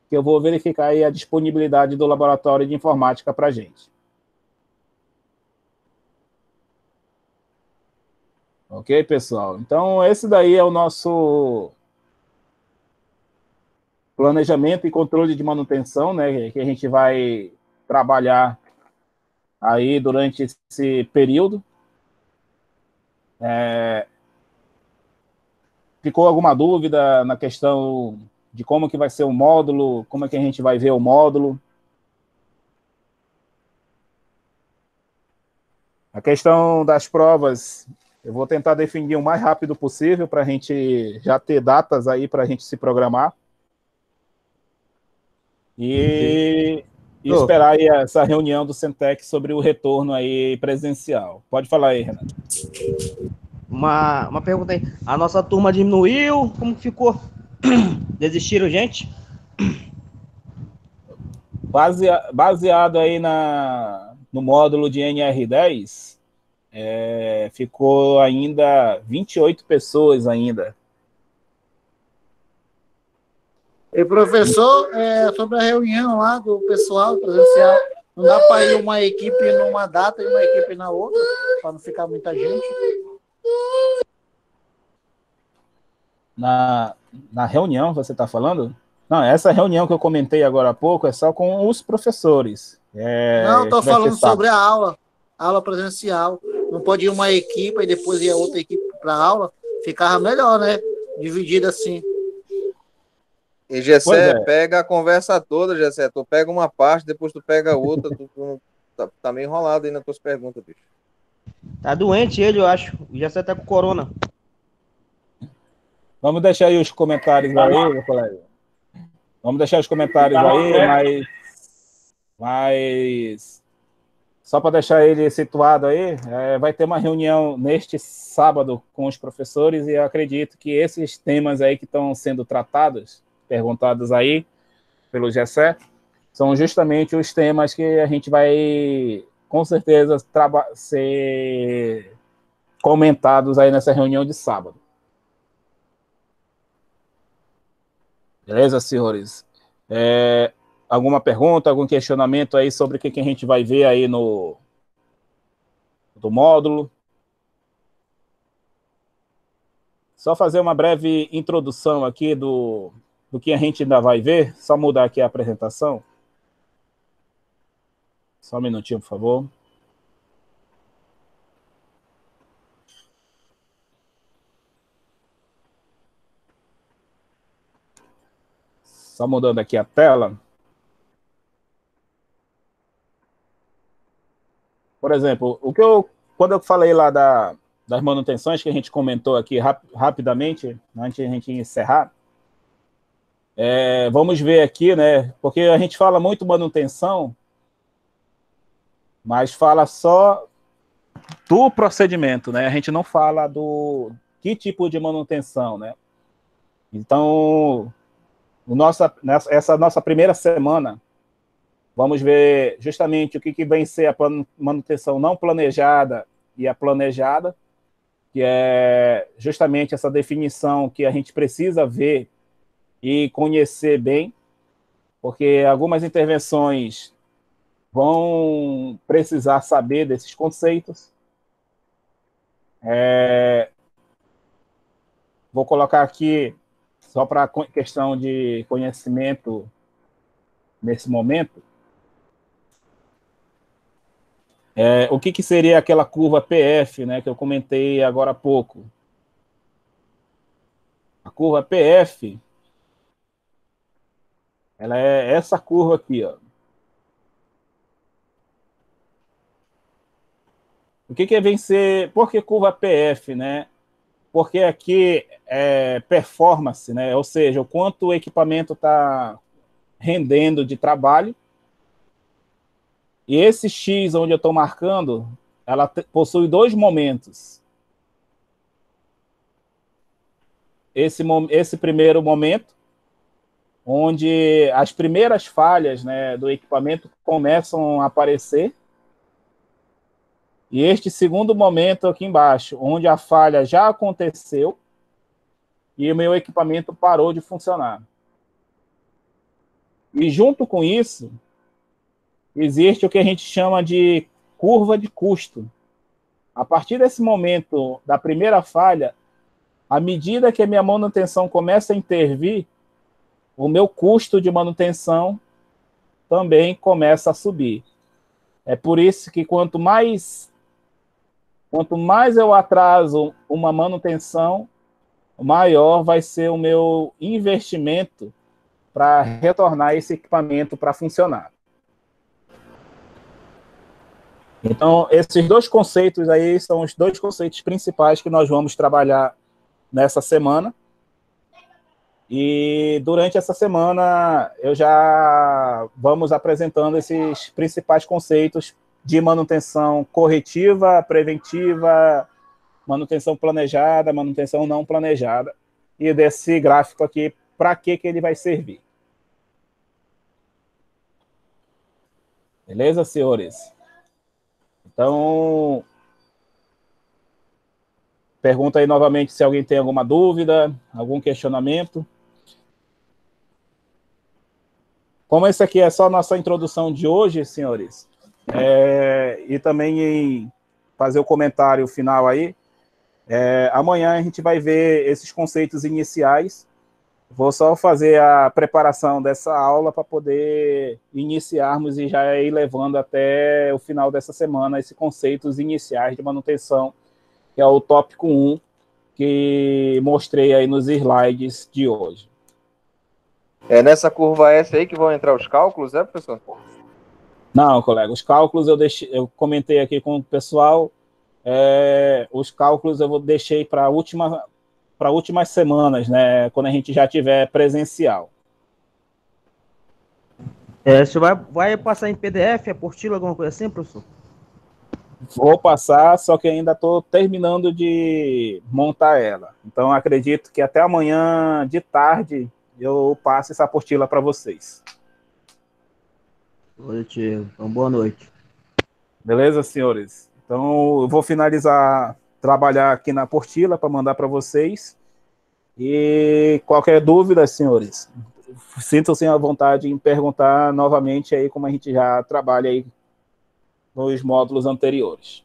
que eu vou verificar aí a disponibilidade do laboratório de informática para a gente. Ok, pessoal? Então, esse daí é o nosso planejamento e controle de manutenção, né, que a gente vai trabalhar aí durante esse período. Ficou alguma dúvida na questão de como que vai ser o módulo, como é que a gente vai ver o módulo? A questão das provas, eu vou tentar definir o mais rápido possível para a gente já ter datas aí para a gente se programar. E esperar aí essa reunião do Centec sobre o retorno aí presencial. Pode falar aí, Renato. Uma pergunta aí. A nossa turma diminuiu? Como ficou? Desistiram, gente? Baseado aí no módulo de NR10, ficou ainda 28 pessoas ainda. E professor, sobre a reunião lá do pessoal presencial, não dá para ir uma equipe numa data e uma equipe na outra, para não ficar muita gente? Na reunião, você está falando? Não, essa reunião que eu comentei agora há pouco é só com os professores. Não, estou falando sobre a aula presencial. Não pode ir uma equipe e depois ir a outra equipe para a aula? Ficava melhor, né? Dividido assim. E Gessé, pega a conversa toda, Gessé. Tu pega uma parte, depois tu pega outra. Tu tá meio enrolado aí nas tuas perguntas, bicho. Tá doente ele, eu acho. O Gessé tá com corona. Vamos deixar aí os comentários aí, meu colega. Vamos deixar os comentários aí, mas só para deixar ele situado aí, vai ter uma reunião neste sábado com os professores e eu acredito que esses temas aí que estão sendo tratados, perguntados aí pelo Gessé, são justamente os temas que a gente vai, com certeza, ser comentados aí nessa reunião de sábado. Beleza, senhores? Alguma pergunta, algum questionamento aí sobre o que a gente vai ver aí do módulo? Só fazer uma breve introdução aqui do que a gente ainda vai ver. Só mudar aqui a apresentação. Só um minutinho, por favor. Só mudando aqui a tela. Por exemplo, quando eu falei lá das manutenções que a gente comentou aqui rapidamente, antes de a gente encerrar, vamos ver aqui, né? Porque a gente fala muito manutenção, mas fala só do procedimento, né? A gente não fala do que tipo de manutenção, né? Então, essa nossa primeira semana, vamos ver justamente o que vem ser a manutenção não planejada e a planejada, que é justamente essa definição que a gente precisa ver e conhecer bem, porque algumas intervenções vão precisar saber desses conceitos. Vou colocar aqui, só para questão de conhecimento nesse momento, o que seria aquela curva PF, né, que eu comentei agora há pouco. A curva PF, ela é essa curva aqui, ó. O que vem ser... Por que curva PF, né? Porque aqui é performance, né? Ou seja, o quanto o equipamento está rendendo de trabalho. E esse X onde eu estou marcando, ela possui dois momentos. Esse primeiro momento, onde as primeiras falhas, né, do equipamento começam a aparecer. E este segundo momento aqui embaixo, onde a falha já aconteceu e o meu equipamento parou de funcionar. E junto com isso, existe o que a gente chama de curva de custo. A partir desse momento da primeira falha, à medida que a minha manutenção começa a intervir, o meu custo de manutenção também começa a subir. É por isso que quanto mais eu atraso uma manutenção, maior vai ser o meu investimento para retornar esse equipamento para funcionar. Então, esses dois conceitos aí são os dois conceitos principais que nós vamos trabalhar nessa semana. E durante essa semana eu já vamos apresentando esses principais conceitos de manutenção corretiva, preventiva, manutenção planejada, manutenção não planejada, e desse gráfico aqui, para que ele vai servir. Beleza, senhores? Então, pergunta aí novamente se alguém tem alguma dúvida, algum questionamento. Como esse aqui é só a nossa introdução de hoje, senhores, e também em fazer o comentário final aí, amanhã a gente vai ver esses conceitos iniciais. Vou só fazer a preparação dessa aula para poder iniciarmos e já ir levando até o final dessa semana esses conceitos iniciais de manutenção, que é o tópico 1, que mostrei aí nos slides de hoje. É nessa curva S aí que vão entrar os cálculos, professor? Não, colega, os cálculos eu comentei aqui com o pessoal, os cálculos eu deixei para últimas semanas, né, quando a gente já tiver presencial. Você vai passar em PDF, apostila, alguma coisa assim, professor? Vou passar, só que ainda estou terminando de montar ela. Então, acredito que até amanhã de tarde eu passo essa apostila para vocês. Positivo. Então, boa noite. Beleza, senhores? Então, eu vou trabalhar aqui na apostila para mandar para vocês. E qualquer dúvida, senhores, sintam-se à vontade em perguntar novamente aí, como a gente já trabalha aí nos módulos anteriores.